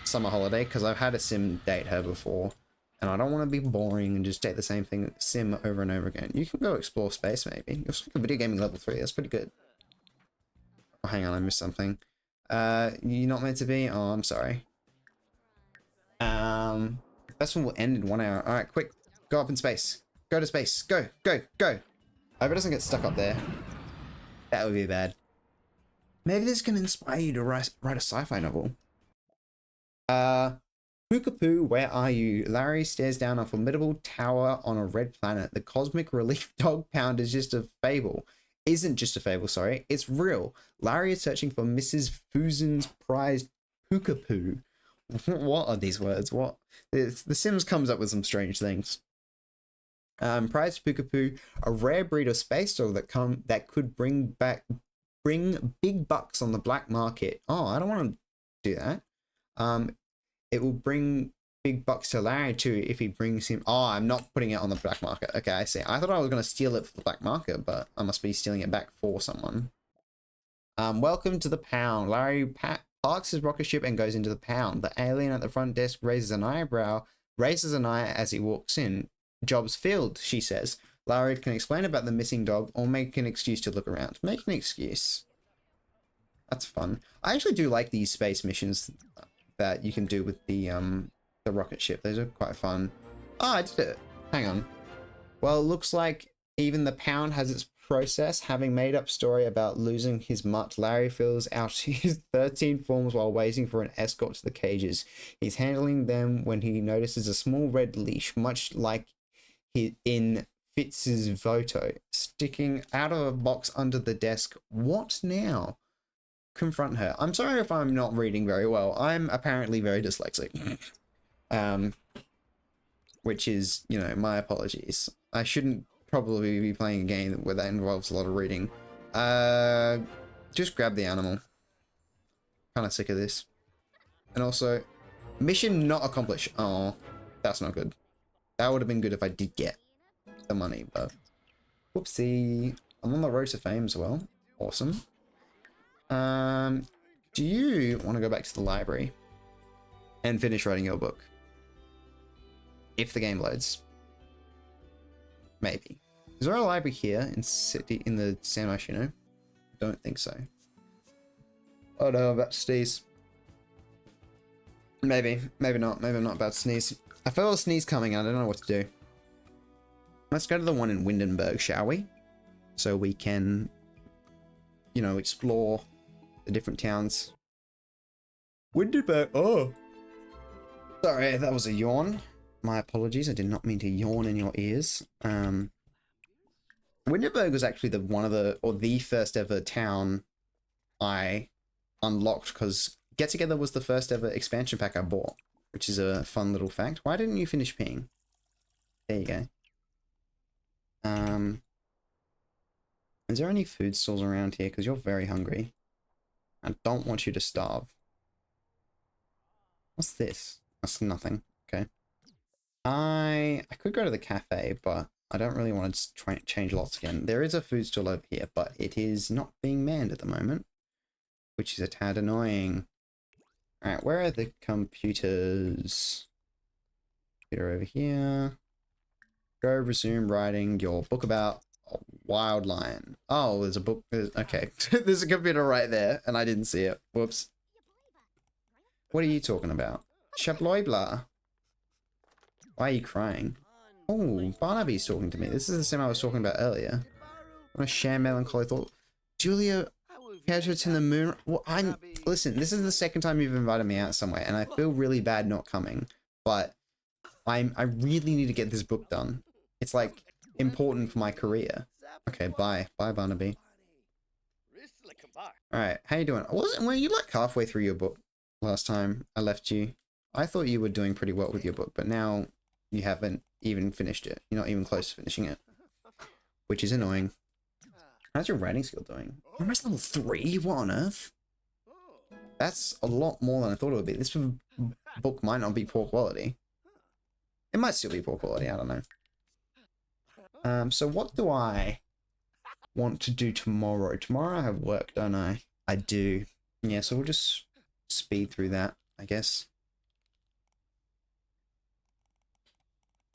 Summer Holiday because I've had a sim date her before, and I don't want to be boring and just date the same thing sim over and over again. You can go explore space maybe. You're like a video gaming level 3. That's pretty good. Oh, hang on, I missed something. You're not meant to be. Oh, I'm sorry. This one will end in 1 hour. All right, quick, go up in space. Go to space. Go, go, go. I hope it doesn't get stuck up there. That would be bad. Maybe this can inspire you to write a sci-fi novel. Pookapoo, where are you? Larry stares down a formidable tower on a red planet. The cosmic relief dog pound is just a fable. Isn't just a fable, sorry. It's real. Larry is searching for Mrs. Fusen's prized Pookapoo. What are these words? What? The Sims comes up with some strange things. Prized Pookapoo, a rare breed of space dog that could bring big bucks on the black market. Oh, I don't want to do that. It will bring big bucks to Larry too if he brings him. Oh, I'm not putting it on the black market. Okay, I see. I thought I was going to steal it for the black market, but I must be stealing it back for someone. Welcome to the pound. Larry parks his rocket ship and goes into the pound. The alien at the front desk raises an eye as he walks in. Jobs filled, she says. Larry can explain about the missing dog or make an excuse to look around. Make an excuse. That's fun. I actually do like these space missions that you can do with the rocket ship. Those are quite fun. Oh, I did it. Hang on. Well, it looks like even the pound has its process. Having made up story about losing his mutt, Larry fills out his 13 forms while waiting for an escort to the cages. He's handling them when he notices a small red leash, much like in Fitz's photo, sticking out of a box under the desk. What now? Confront her. I'm sorry if I'm not reading very well. I'm apparently very dyslexic. Which is, you know, my apologies. I shouldn't probably be playing a game where that involves a lot of reading. Just grab the animal. Kind of sick of this. And also, mission not accomplished. Oh, that's not good. That would have been good if I did get the money, but whoopsie. I'm on the road to fame as well. Awesome. Do you want to go back to the library and finish writing your book? If the game loads. Maybe. Is there a library here in the San Marino? Don't think so. Oh no, I'm about to sneeze. Maybe not. Maybe I'm not about to sneeze. I felt a sneeze coming and I don't know what to do. Let's go to the one in Windenburg, shall we? So we can, you know, explore the different towns. Windenburg, oh. Sorry, that was a yawn. My apologies, I did not mean to yawn in your ears. Windenburg was actually the first ever town I unlocked, because Get Together was the first ever expansion pack I bought, which is a fun little fact. Why didn't you finish peeing? There you go. Is there any food stalls around here? Because you're very hungry. I don't want you to starve. What's this? That's nothing. Okay. I could go to the cafe, but I don't really want to try and change lots again. There is a food stall over here, but it is not being manned at the moment, which is a tad annoying. Alright, where are the computers? Computer over here. Go resume writing your book about a wild lion. Oh, there's a book. Okay. There's a computer right there, and I didn't see it. Whoops. What are you talking about? Shabloibla. Why are you crying? Oh, Barnaby's talking to me. This is the same I was talking about earlier. What a sham melancholy thought. Julia, Patriots in the moon. Well, listen, this is the second time you've invited me out somewhere, and I feel really bad not coming. But I really need to get this book done. It's like important for my career. Okay, bye. Bye, Barnaby. Alright, how you doing? Were you like halfway through your book last time I left you? I thought you were doing pretty well with your book, but now you haven't even finished it. You're not even close to finishing it, which is annoying. How's your writing skill doing? Almost level 3? What on earth? That's a lot more than I thought it would be. This book might not be poor quality. It might still be poor quality, I don't know. So what do I want to do tomorrow? Tomorrow I have work, don't I? I do. Yeah, so we'll just speed through that, I guess.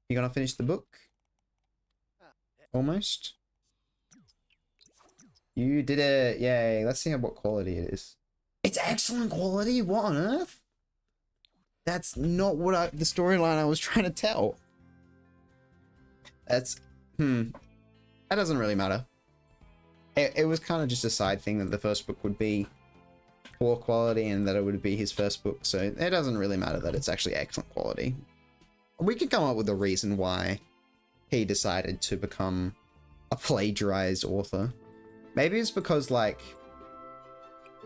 You gonna finish the book? Almost. You did it! Yay! Let's see what quality it is. It's excellent quality? What on earth? That's not what the storyline I was trying to tell. That's... That doesn't really matter. It was kind of just a side thing that the first book would be poor quality and that it would be his first book, so it doesn't really matter that it's actually excellent quality. We could come up with a reason why he decided to become a plagiarized author. Maybe it's because, like,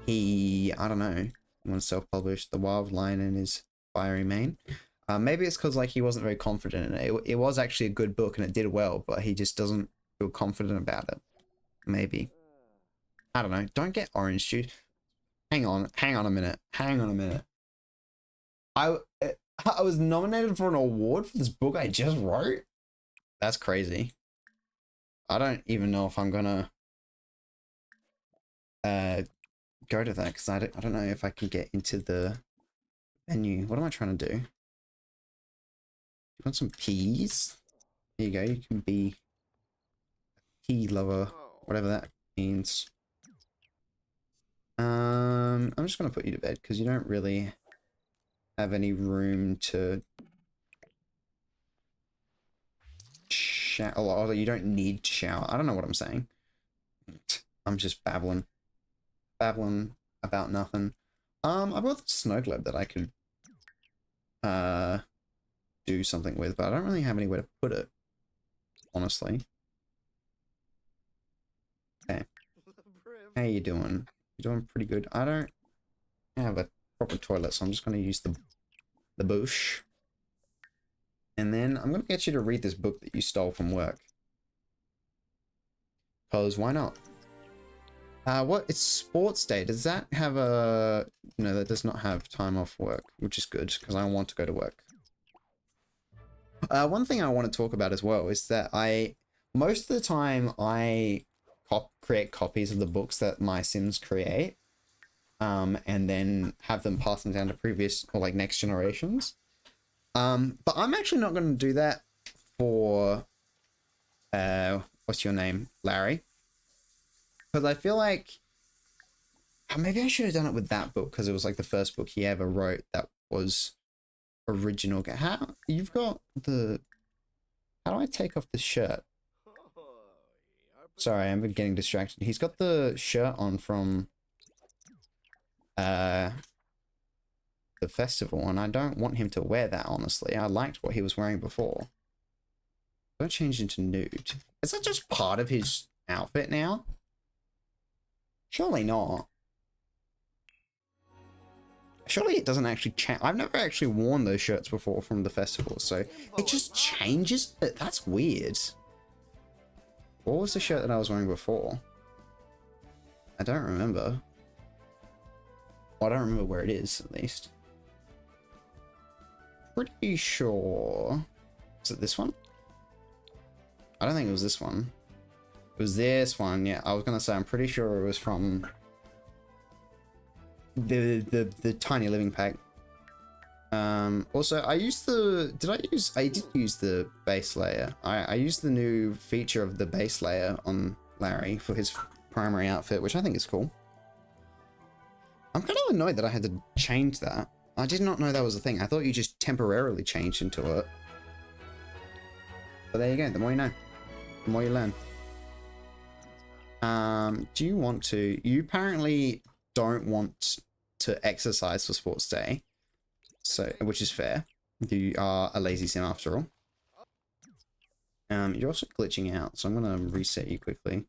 I don't know, want to self-publish The Wild Lion in his Fiery Mane. Maybe it's because, like, he wasn't very confident in it. It was actually a good book and it did well, but he just doesn't feel confident about it. Maybe. I don't know. Don't get orange juice. Hang on a minute. I was nominated for an award for this book I just wrote? That's crazy. I don't even know if I'm gonna go to that, because I don't know if I can get into the menu. What am I trying to do? You want some peas? There you go, you can be a pea lover, whatever that means. I'm just gonna put you to bed because you don't really have any room to shower. Although you don't need to shower. I don't know what I'm saying. I'm just babbling about nothing. I've got the snow globe that I could do something with, but I don't really have anywhere to put it, honestly. Okay. How you doing? You're doing pretty good. I don't have a proper toilet, so I'm just going to use the bush. And then I'm going to get you to read this book that you stole from work. Because why not? What? It's sports day. Does that have a... No, that does not have time off work, which is good, because I want to go to work. One thing I want to talk about as well is that most of the time I create copies of the books that my Sims create, and then have them pass them down to previous or like next generations. But I'm actually not going to do that for, what's your name? Larry. Because I feel like maybe I should have done it with that book because it was like the first book he ever wrote that was original. How you've got the, how do I take off the shirt? Sorry, I'm getting distracted. He's got the shirt on from the festival, and I don't want him to wear that, honestly. I liked what he was wearing before. Don't change into nude. Is that just part of his outfit now? Surely not. Surely it doesn't actually change. I've never actually worn those shirts before from the festival, so it just changes it. That's weird. What was the shirt that I was wearing before? I don't remember. Well, I don't remember where it is, at least. Pretty sure. Is it this one? I don't think it was this one. It was this one, yeah. I was gonna say I'm pretty sure it was from the tiny living pack. Also I used the I did use the base layer. I used the new feature of the base layer on Larry for his primary outfit, which I think is cool. I'm kind of annoyed that I had to change that. I did not know that was a thing. I thought you just temporarily changed into it. But there you go, the more you know. The more you learn. Do you want to? You apparently don't want to exercise for sports day, so which is fair. You are a lazy sim after all. You're also glitching out, so I'm gonna reset you quickly,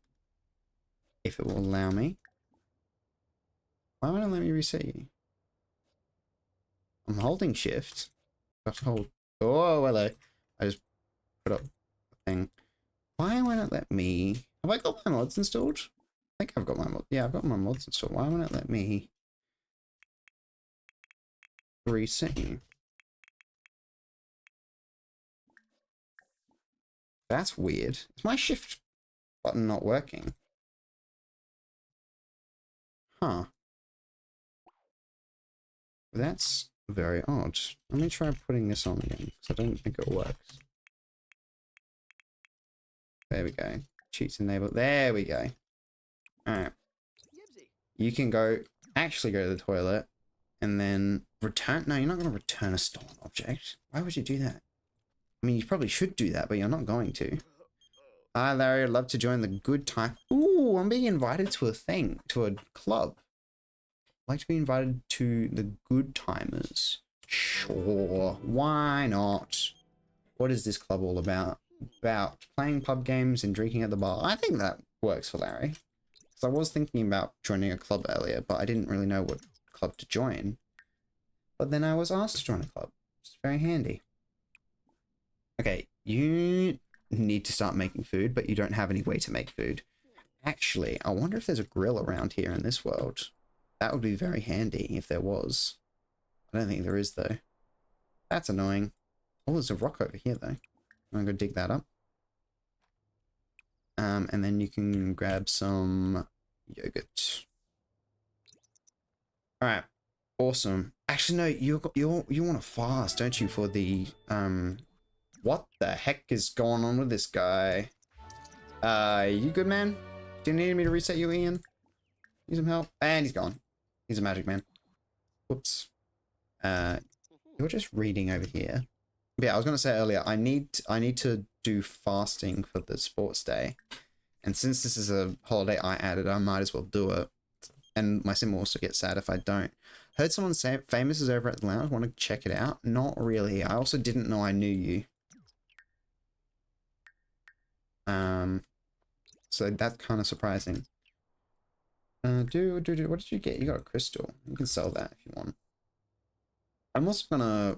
if it will allow me. Why won't it let me reset you? I'm holding shift. I have to hold. Oh, hello. I just put up the thing. Why won't it let me? Have I got my mods installed? I think I've got my mods. Yeah, I've got my mods installed. Why won't it let me reset you? That's weird. Is my shift button not working? Huh. That's very odd. Let me try putting this on again, because I don't think it works. There we go. Cheats enabled. There we go. Alright. You can actually go to the toilet, and then return. No, you're not going to return a stolen object. Why would you do that? I mean, you probably should do that, but you're not going to. Hi, Larry. I'd love to join the good time. Ooh, I'm being invited to a club. I'd like to be invited to the good timers. Sure, why not? What is this club all about? About playing pub games and drinking at the bar. I think that works for Larry. So I was thinking about joining a club earlier, but I didn't really know what club to join. But then I was asked to join a club. It's very handy. Okay, you need to start making food, but you don't have any way to make food. Actually, I wonder if there's a grill around here in this world. That would be very handy if there was. I don't think there is, though. That's annoying. Oh, there's a rock over here, though. I'm gonna go dig that up. And then you can grab some yogurt. All right, awesome. Actually, no, you want to fast, don't you? For the what the heck is going on with this guy? You good, man? Do you need me to reset you, Ian? Need some help? And he's gone. He's a magic man. Whoops. You're just reading over here. Yeah, I was gonna say earlier, I need to do fasting for the sports day, and since this is a holiday I added, I might as well do it. And my sim will also get sad if I don't. Heard someone say famous is over at the lounge. Want to check it out? Not really. I also didn't know I knew you. So that's kind of surprising. What did you get? You got a crystal. You can sell that if you want. I'm also gonna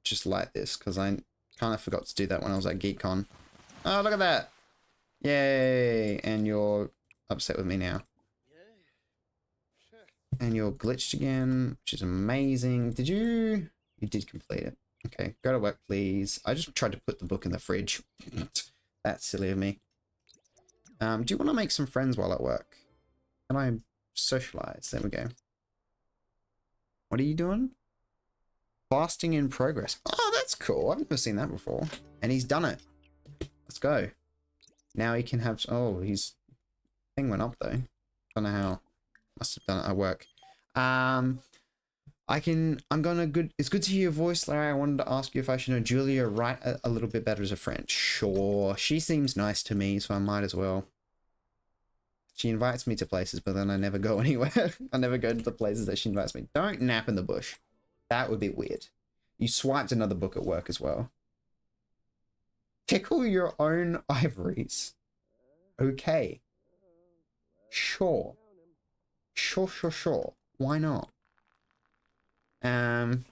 just light this because I kind of forgot to do that when I was at GeekCon. Oh, look at that! Yay! And you're upset with me now. And you're glitched again, which is amazing. Did you? You did complete it. Okay, go to work, please. I just tried to put the book in the fridge. That's silly of me. Do you want to make some friends while at work? Can I socialize? There we go. What are you doing? Fasting in progress. Oh, that's cool. I've never seen that before. And he's done it. Let's go. Now he can have... Oh, his thing went up though. Don't know how. Must have done it at work. It's good to hear your voice, Larry. I wanted to ask you if I should know Julia write a little bit better as a friend. Sure. She seems nice to me, so I might as well. She invites me to places, but then I never go anywhere. I never go to the places that she invites me. Don't nap in the bush. That would be weird. You swiped another book at work as well. Tickle your own ivories. Okay. Sure. Sure. Why not? What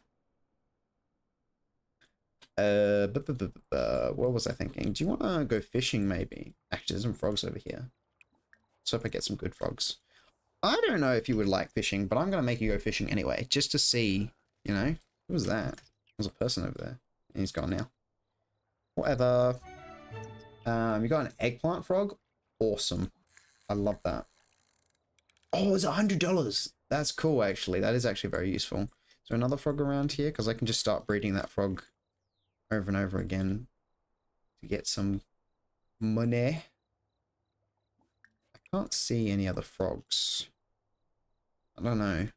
was I thinking? Do you want to go fishing maybe? Actually, there's some frogs over here. Let's hope I get some good frogs. I don't know if you would like fishing, but I'm going to make you go fishing anyway, just to see, you know. Who was that? There's a person over there. And he's gone now. Whatever. You got an eggplant frog? Awesome. I love that. Oh, it's $100. That's cool, actually. That is actually very useful. Is there another frog around here? Because I can just start breeding that frog over and over again to get some money. I can't see any other frogs. I don't know.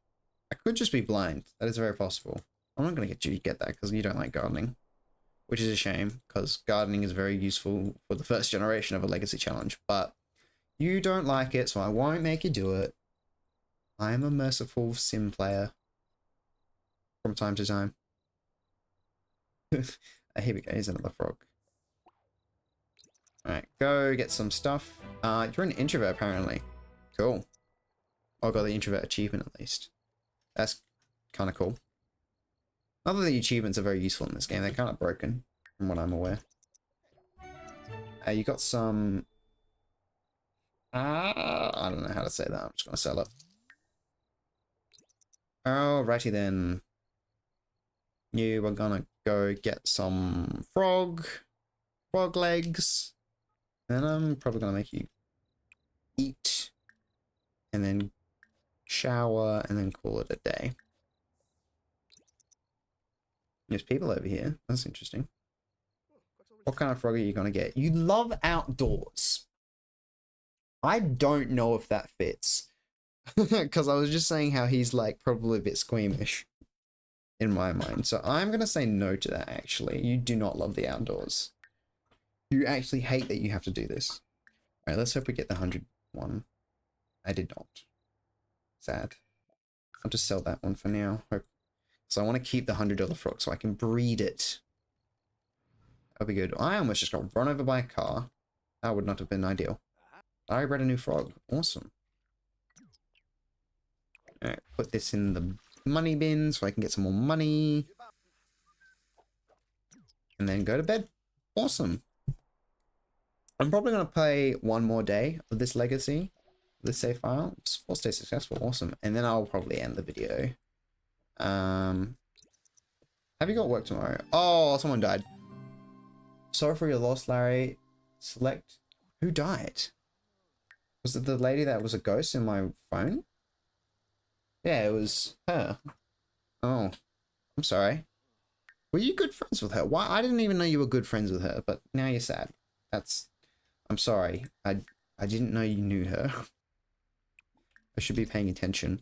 I could just be blind. That is very possible. I'm not going to get you to get that because you don't like gardening. Which is a shame, because gardening is very useful for the first generation of a legacy challenge. But you don't like it, so I won't make you do it. I am a merciful sim player. From time to time. Here we go, here's another frog. Alright, go get some stuff. You're an introvert apparently. Cool. I got the introvert achievement at least. That's kind of cool. Not that the achievements are very useful in this game, they're kind of broken, from what I'm aware. You got some... I don't know how to say that, I'm just going to sell it. Alrighty then. You are gonna go get some frog legs. Then I'm probably gonna make you eat. And then shower and then call it a day. There's people over here. That's interesting. What kind of frog are you gonna get? You love outdoors. I don't know if that fits. Because I was just saying how he's like probably a bit squeamish in my mind. So I'm going to say no to that actually. You do not love the outdoors. You actually hate that you have to do this. Alright, let's hope we get the 100 one. I did not. Sad. I'll just sell that one for now. So I want to keep the $100 frog so I can breed it. That'll be good. I almost just got run over by a car. That would not have been ideal. I bred a new frog. Awesome. Alright, put this in the money bin so I can get some more money. And then go to bed. Awesome. I'm probably going to play one more day of this legacy. This save file. We'll stay successful. Awesome. And then I'll probably end the video. Have you got work tomorrow? Oh, someone died. Sorry for your loss, Larry. Select. Who died? Was it the lady that was a ghost in my phone? Yeah, it was her. Oh, I'm sorry. Were you good friends with her? Why? I didn't even know you were good friends with her, but now you're sad. I'm sorry. I didn't know you knew her. I should be paying attention.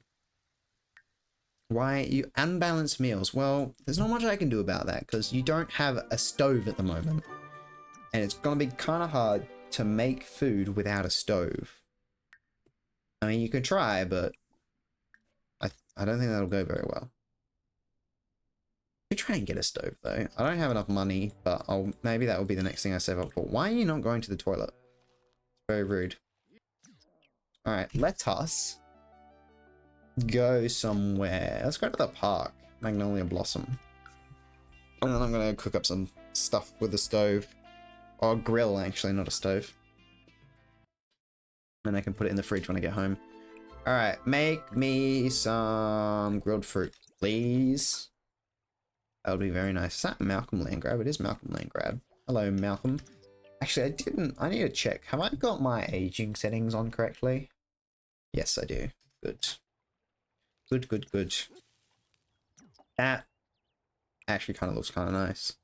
Why? You unbalanced meals. Well, there's not much I can do about that because you don't have a stove at the moment. And it's going to be kind of hard to make food without a stove. I mean, you could try, but I don't think that'll go very well. You try and get a stove though. I don't have enough money, but maybe that will be the next thing I save up for. Why are you not going to the toilet? It's very rude. Alright, let us go somewhere. Let's go to the park. Magnolia Blossom. And then I'm going to cook up some stuff with a stove. Or a grill, actually, not a stove. And I can put it in the fridge when I get home. Alright, make me some grilled fruit, please. That would be very nice. Is that Malcolm Landgrab? It is Malcolm Landgrab. Hello, Malcolm. Actually, I need to check. Have I got my aging settings on correctly? Yes, I do. Good. Good. That actually kind of looks kind of nice.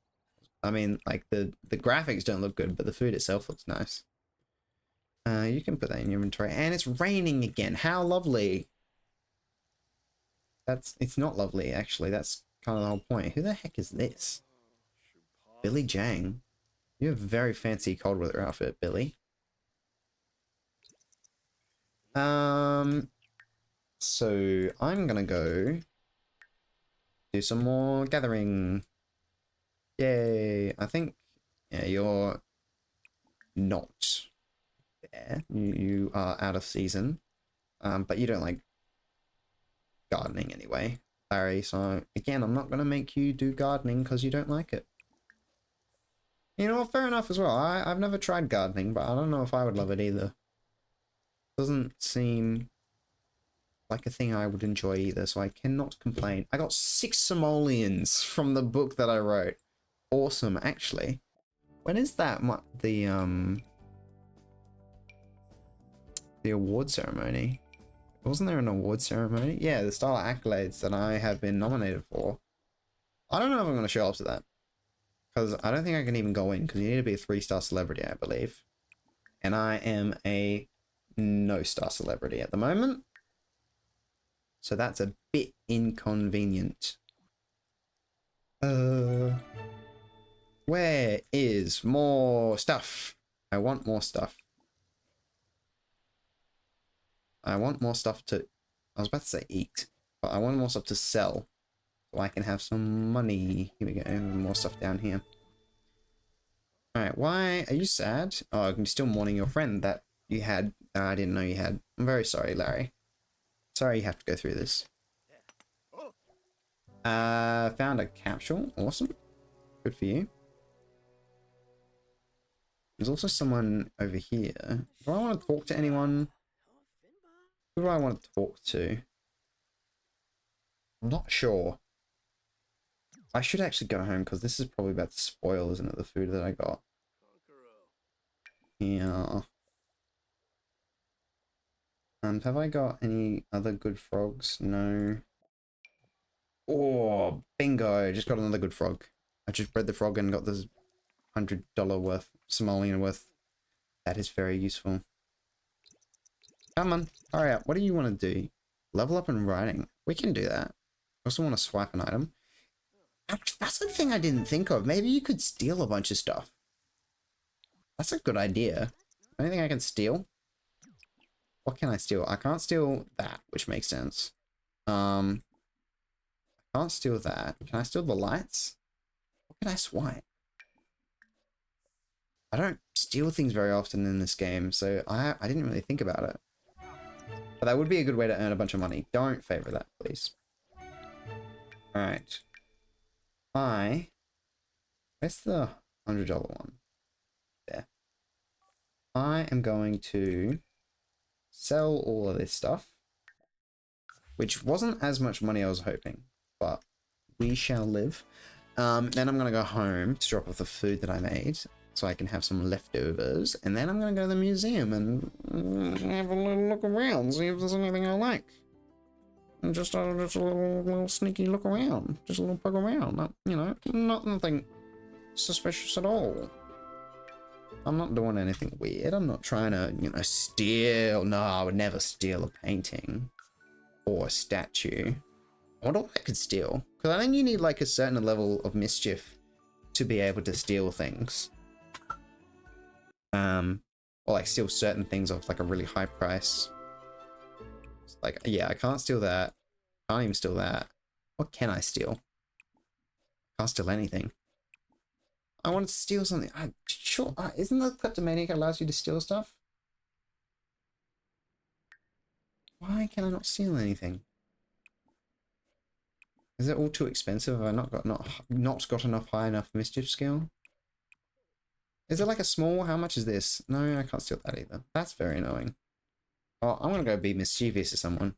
I mean, like the graphics don't look good, but the food itself looks nice. You can put that in your inventory, and it's raining again. How lovely. It's not lovely, actually. That's kind of the whole point. Who the heck is this? Billy Jang. You have a very fancy cold weather outfit, Billy. So I'm gonna go do some more gathering. Yay. I think, yeah, you're not there. You are out of season. But you don't like gardening anyway, Larry. So again, I'm not gonna make you do gardening because you don't like it. You know what? Fair enough as well. I've never tried gardening, but I don't know if I would love it either. Doesn't seem like a thing I would enjoy either, so I cannot complain. I got 6 simoleons from the book that I wrote. Awesome, actually. When is that the award ceremony? Wasn't there an award ceremony? Yeah, the Star Accolades that I have been nominated for. I don't know if I'm going to show up to that, because I don't think I can even go in, because you need to be a 3-star celebrity, I believe. And I am a no-star celebrity at the moment. So that's a bit inconvenient. Where is more stuff? I want more stuff. I want more stuff to... I was about to say eat, but I want more stuff to sell. So I can have some money. Here we go, more stuff down here. Alright, why are you sad? Oh, I'm still mourning your friend that you had. I didn't know you had. I'm very sorry, Larry. Sorry you have to go through this. Found a capsule. Awesome. Good for you. There's also someone over here. Do I want to talk to anyone? Who do I want to talk to? I'm not sure. I should actually go home because this is probably about to spoil, isn't it? The food that I got. Yeah. Have I got any other good frogs? No. Oh, bingo. Just got another good frog. I just bred the frog and got this $100 worth, simoleon worth. That is very useful. Come on, hurry up. What do you want to do? Level up in writing. We can do that. I also want to swipe an item. Actually, that's the thing I didn't think of. Maybe you could steal a bunch of stuff. That's a good idea. Anything I can steal? What can I steal? I can't steal that, which makes sense. I can't steal that. Can I steal the lights? What can I swipe? I don't steal things very often in this game, so I didn't really think about it. But that would be a good way to earn a bunch of money. Don't favor that, please. Alright. Where's the $100 one? There. I am going to sell all of this stuff, which wasn't as much money I was hoping, but we shall live. Then I'm going to go home to drop off the food that I made so I can have some leftovers, and then I'm going to go to the museum and have a little look around, see if there's anything I like. And just a little sneaky look around, just a little poke around, not, you know, nothing suspicious at all. I'm not doing anything weird. I'm not trying to, you know, steal. No, I would never steal a painting or a statue. I wonder what I could steal, because I think you need like a certain level of mischief to be able to steal things. Or like steal certain things off like a really high price. Like, yeah, I can't steal that. Can't even steal that. What can I steal? Can't steal anything. I want to steal something. Sure. Isn't the kleptomaniac allows you to steal stuff? Why can I not steal anything? Is it all too expensive? Have I not got enough high enough mischief skill? Is it like a small? How much is this? No, I can't steal that either. That's very annoying. Oh, I'm gonna go be mischievous to someone.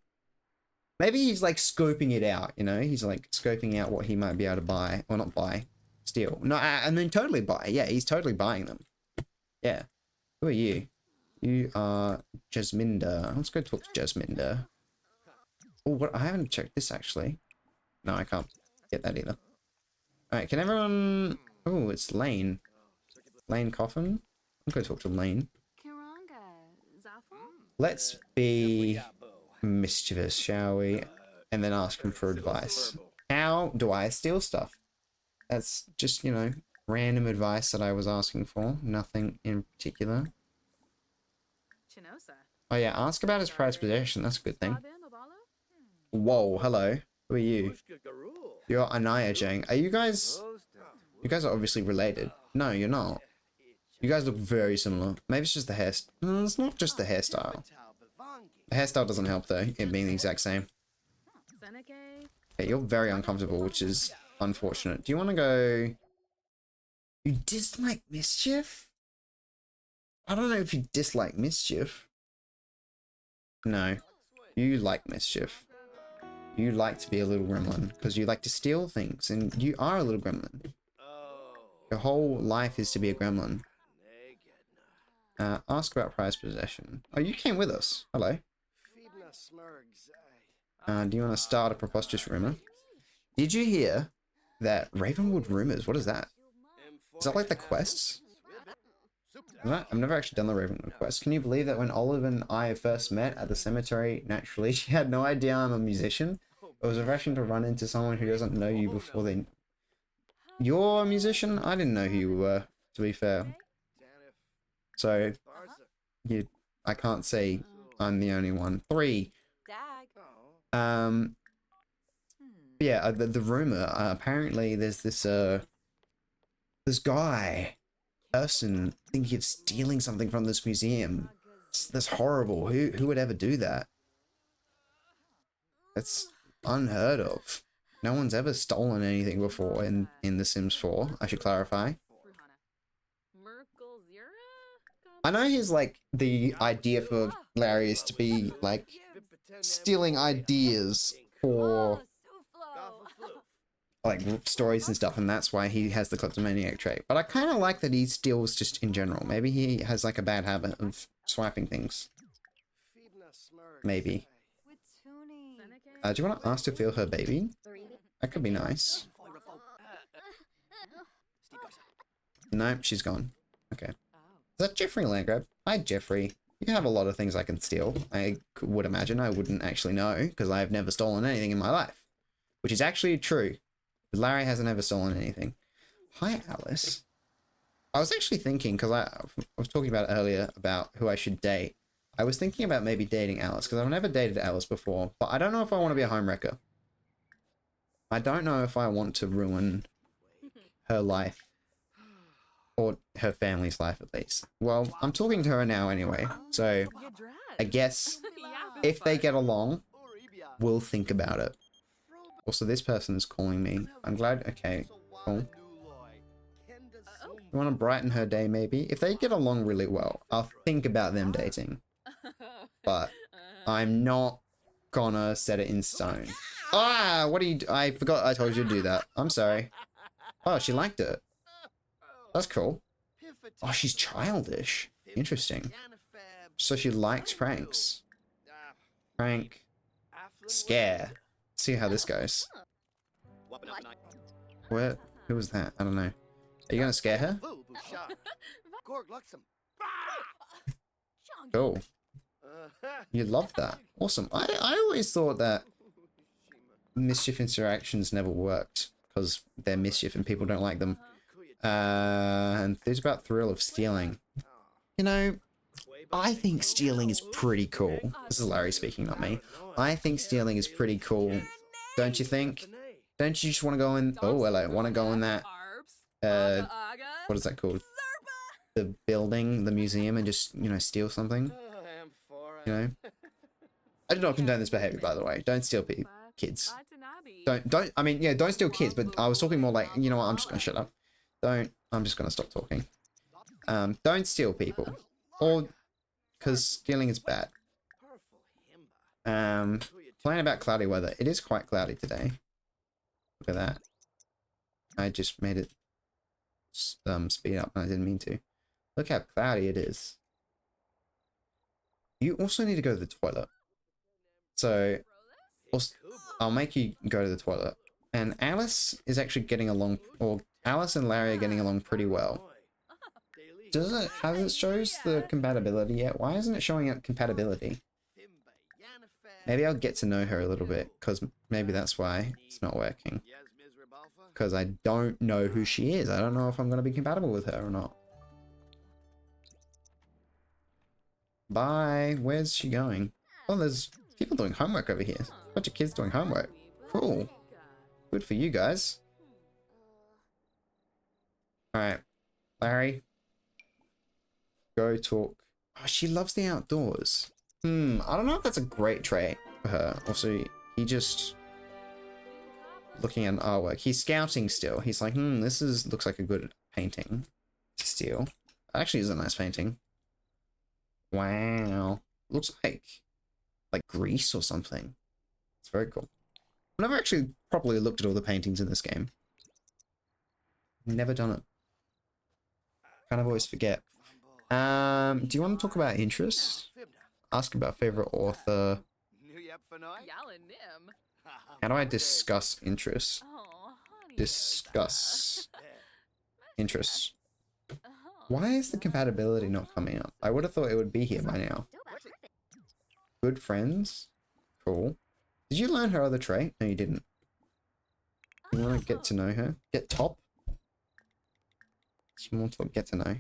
Maybe he's like scoping it out, you know? He's like scoping out what he might be able to buy. Or not buy. Steal. No, and then totally buy. Yeah, he's totally buying them. Yeah. Who are you? You are Jasminder. Let's go talk to Jasminder. Oh, what? I haven't checked this actually. No, I can't get that either. Alright, can everyone... Oh, it's Lane. Lane Coffin? I'm going to talk to Lane. Let's be mischievous, shall we? And then ask him for advice. How do I steal stuff? That's just, you know, random advice that I was asking for. Nothing in particular. Oh yeah, ask about his prized possession. That's a good thing. Whoa, hello. Who are you? You're Anaya Jang. Are you guys... You guys are obviously related. No, you're not. You guys look very similar. Maybe it's just the hair... No, it's not just the hairstyle. The hairstyle doesn't help though, it being the exact same. Okay, you're very uncomfortable, which is unfortunate. Do you want to go... You dislike mischief? I don't know if you dislike mischief. No. You like mischief. You like to be a little gremlin, because you like to steal things, and you are a little gremlin. Your whole life is to be a gremlin. Ask about prized possession. Oh, you came with us. Hello. Do you want to start a preposterous rumor? Did you hear that Ravenwood Rumors? What is that? Is that like the quests? I've never actually done the Ravenwood quest. Can you believe that when Olive and I first met at the cemetery, naturally, she had no idea I'm a musician? It was refreshing to run into someone who doesn't know you before they... You're a musician? I didn't know who you were, to be fair. So, I can't say I'm the only one. 3. Yeah, the rumor, apparently there's this person thinking of stealing something from this museum. That's horrible. Who would ever do that? That's unheard of. No one's ever stolen anything before in The Sims 4, I should clarify. I know he's like, the idea for Larry is to be like stealing ideas for like stories and stuff, and that's why he has the kleptomaniac trait. But I kind of like that he steals just in general. Maybe he has like a bad habit of swiping things. Maybe. Do you want to ask to feel her baby? That could be nice. Nope, she's gone. Okay. Is that Jeffrey Landgrab? Hi, Jeffrey. You have a lot of things I can steal. I would imagine I wouldn't actually know, because I've never stolen anything in my life. Which is actually true. But Larry hasn't ever stolen anything. Hi, Alice. I was actually thinking, because I was talking about earlier about who I should date. I was thinking about maybe dating Alice, because I've never dated Alice before. But I don't know if I want to be a homewrecker. I don't know if I want to ruin her life. Or her family's life, at least. Well, I'm talking to her now anyway, so I guess if they get along, we'll think about it. Also, this person is calling me. I'm glad. Okay, cool. You want to brighten her day, maybe? If they get along really well, I'll think about them dating. But I'm not gonna set it in stone. Ah, what do you do? I forgot I told you to do that. I'm sorry. Oh, she liked it. That's cool. Oh, she's childish. Interesting. So she likes pranks. Prank. Scare. See how this goes. Where? Who was that? I don't know. Are you gonna scare her? Cool. You love that. Awesome. I always thought that mischief interactions never worked because they're mischief and people don't like them. And there's about thrill of stealing. You know, I think stealing is pretty cool. This is Larry speaking, not me. I think stealing is pretty cool. Don't you think? Don't you just want to go in? Oh, hello. Want to go in that? What is that called? The building, the museum, and just, you know, steal something. You know. I do not condone this behavior, by the way. Don't steal kids. Don't. I mean, yeah, don't steal kids. But I was talking more like, you know what? I'm just gonna shut up. I'm just gonna stop talking. Don't steal people, or because stealing is bad. Playing about cloudy weather. It is quite cloudy today. Look at that. I just made it speed up and I didn't mean to. Look how cloudy it is. You also need to go to the toilet. So I'll make you go to the toilet. And Alice is actually getting along, or Alice and Larry are getting along pretty well. Has it shows the compatibility yet? Why isn't it showing up compatibility? Maybe I'll get to know her a little bit, because maybe that's why it's not working. Because I don't know who she is. I don't know if I'm going to be compatible with her or not. Bye. Where's she going? Oh, there's people doing homework over here. A bunch of kids doing homework. Cool. Good for you guys. Alright. Larry. Go talk. Oh, she loves the outdoors. I don't know if that's a great trait for her. Also, he just looking at artwork. He's scouting still. He's like, this looks like a good painting to steal. Actually, it's a nice painting. Wow. Looks like Greece or something. It's very cool. I've never actually properly looked at all the paintings in this game. Never done it. Kind of always forget. Do you want to talk about interests? Ask about favorite author. How do I discuss interests? Discuss interests. Why is the compatibility not coming up? I would have thought it would be here by now. Good friends. Cool. Did you learn her other trait? No, you didn't. You want to get to know her? Get top? She wants to get to know.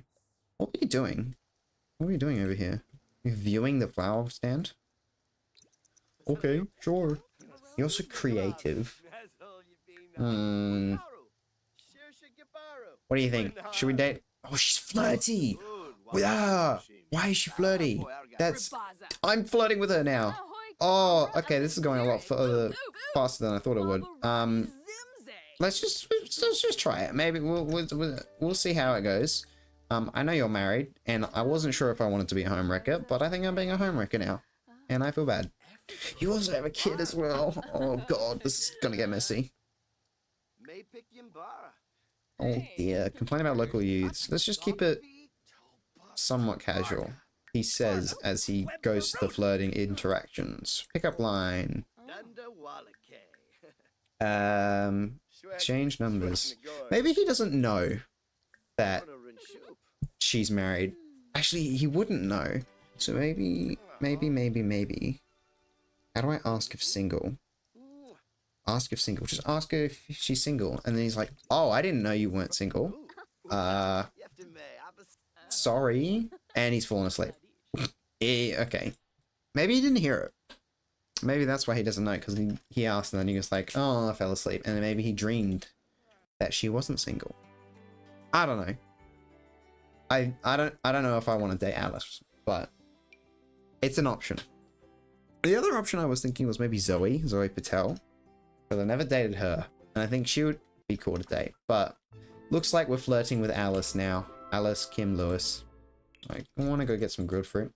What are you doing? What are you doing over here? You're viewing the flower stand? Okay, sure. You're also creative. What do you think? Should we date? Oh, she's flirty! Why is she flirty? I'm flirting with her now. Oh, okay, this is going a lot faster than I thought it would. Let's just try it. Maybe we'll see how it goes. I know you're married, and I wasn't sure if I wanted to be a homewrecker, but I think I'm being a homewrecker now, and I feel bad. You also have a kid as well. Oh god, this is gonna get messy. Oh dear, complain about local youths. Let's just keep it somewhat casual. He says as he goes to the flirting interactions. Pickup line. Exchange numbers. Maybe he doesn't know that she's married. Actually, he wouldn't know. So maybe. How do I ask if single? Ask if single. Just ask her if she's single. And then he's like, oh, I didn't know you weren't single. Sorry. And he's fallen asleep. Okay. Maybe he didn't hear it. Maybe that's why he doesn't know, because he asked and then he was like, oh, I fell asleep. And then maybe he dreamed that she wasn't single. I don't know. I don't know if I want to date Alice, but it's an option. The other option I was thinking was maybe Zoe Patel, because I never dated her, and I think she would be cool to date. But looks like we're flirting with Alice now. Alice Kim Lewis. I want to go get some grilled fruit.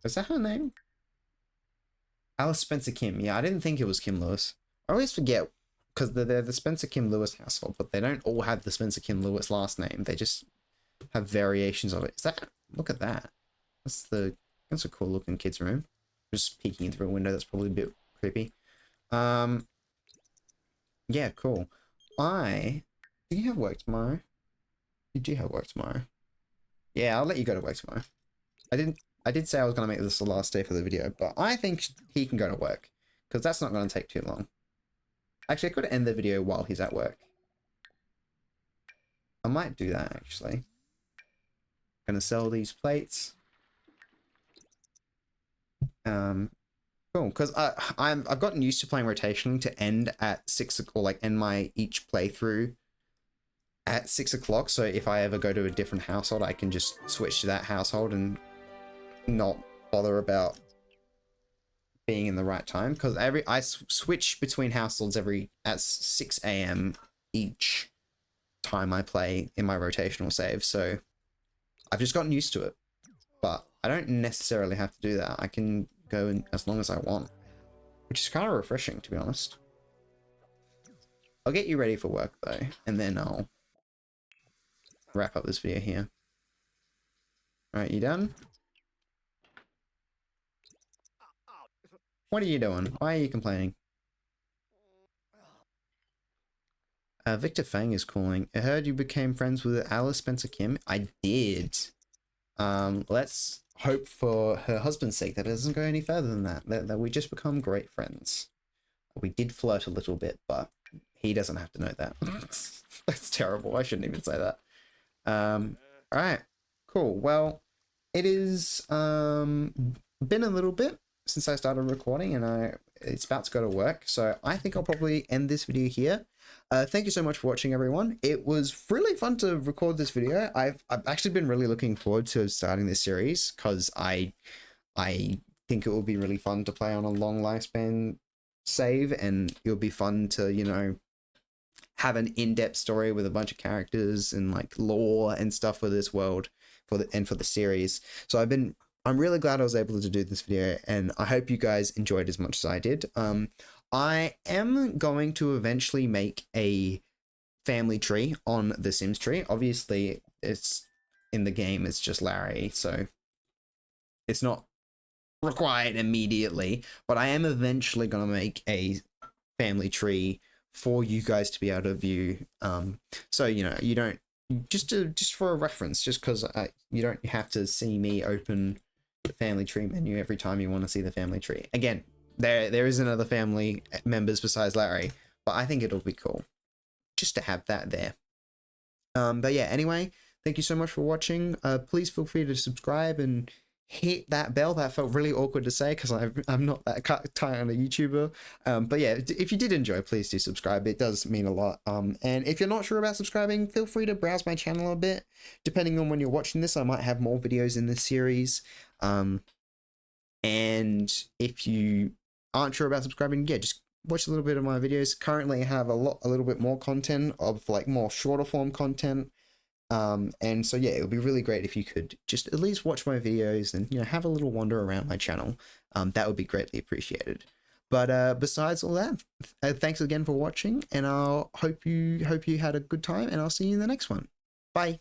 Is that her name? Alice Spencer Kim. Yeah, I didn't think it was Kim Lewis. I always forget, because they're the Spencer Kim Lewis household, but they don't all have the Spencer Kim Lewis last name. They just have variations of it. Is that? Look at that. That's a cool looking kid's room. Just peeking through a window. That's probably a bit creepy. Yeah, cool. Do you have work tomorrow? You do have work tomorrow. Yeah, I'll let you go to work tomorrow. I did say I was going to make this the last day for the video, but I think he can go to work, because that's not going to take too long. Actually, I could end the video while he's at work. I might do that, actually. Gonna sell these plates. Cool, because I've gotten used to playing rotationally to end at 6 o'clock, or like end my each playthrough at 6 o'clock. So if I ever go to a different household, I can just switch to that household and not bother about being in the right time. Because I switch between households at 6 a.m. each time I play in my rotational save. So I've just gotten used to it, but I don't necessarily have to do that. I can go in as long as I want, which is kind of refreshing, to be honest. I'll get you ready for work though, and then I'll wrap up this video here. Alright, you done? What are you doing? Why are you complaining? Victor Fang is calling. I heard you became friends with Alice Spencer Kim. I did. Let's hope for her husband's sake that it doesn't go any further than that. That we just become great friends. We did flirt a little bit, but he doesn't have to know that. That's terrible. I shouldn't even say that. All right, cool. Well, it is been a little bit since I started recording, and it's about to go to work, so I think I'll probably end this video here. Thank you so much for watching, everyone. It was really fun to record this video. I've actually been really looking forward to starting this series because I think it will be really fun to play on a long lifespan save, and it'll be fun to, you know, have an in-depth story with a bunch of characters and like lore and stuff for this world for the series. So I'm really glad I was able to do this video, and I hope you guys enjoyed as much as I did. I am going to eventually make a family tree on the TheSimsTree. Obviously, it's in the game, it's just Larry, so it's not required immediately, but I am eventually going to make a family tree for you guys to be able to view. So, you know, you don't, just for a reference, just because you don't have to see me open the family tree menu every time you want to see the family tree. Again, there isn't other family members besides Larry, but I think it'll be cool just to have that there. But yeah, anyway, thank you so much for watching. Please feel free to subscribe and hit that bell. That felt really awkward to say because I'm not that tight on a YouTuber. But yeah, if you did enjoy, please do subscribe. It does mean a lot. And if you're not sure about subscribing, feel free to browse my channel a bit. Depending on when you're watching this, I might have more videos in this series. And if you aren't sure about subscribing, yeah, just watch a little bit of my videos. Currently I have a little bit more content of like more shorter form content. And so yeah, it would be really great if you could just at least watch my videos and, you know, have a little wander around my channel. That would be greatly appreciated. But besides all that, thanks again for watching, and I'll hope you had a good time, and I'll see you in the next one. Bye.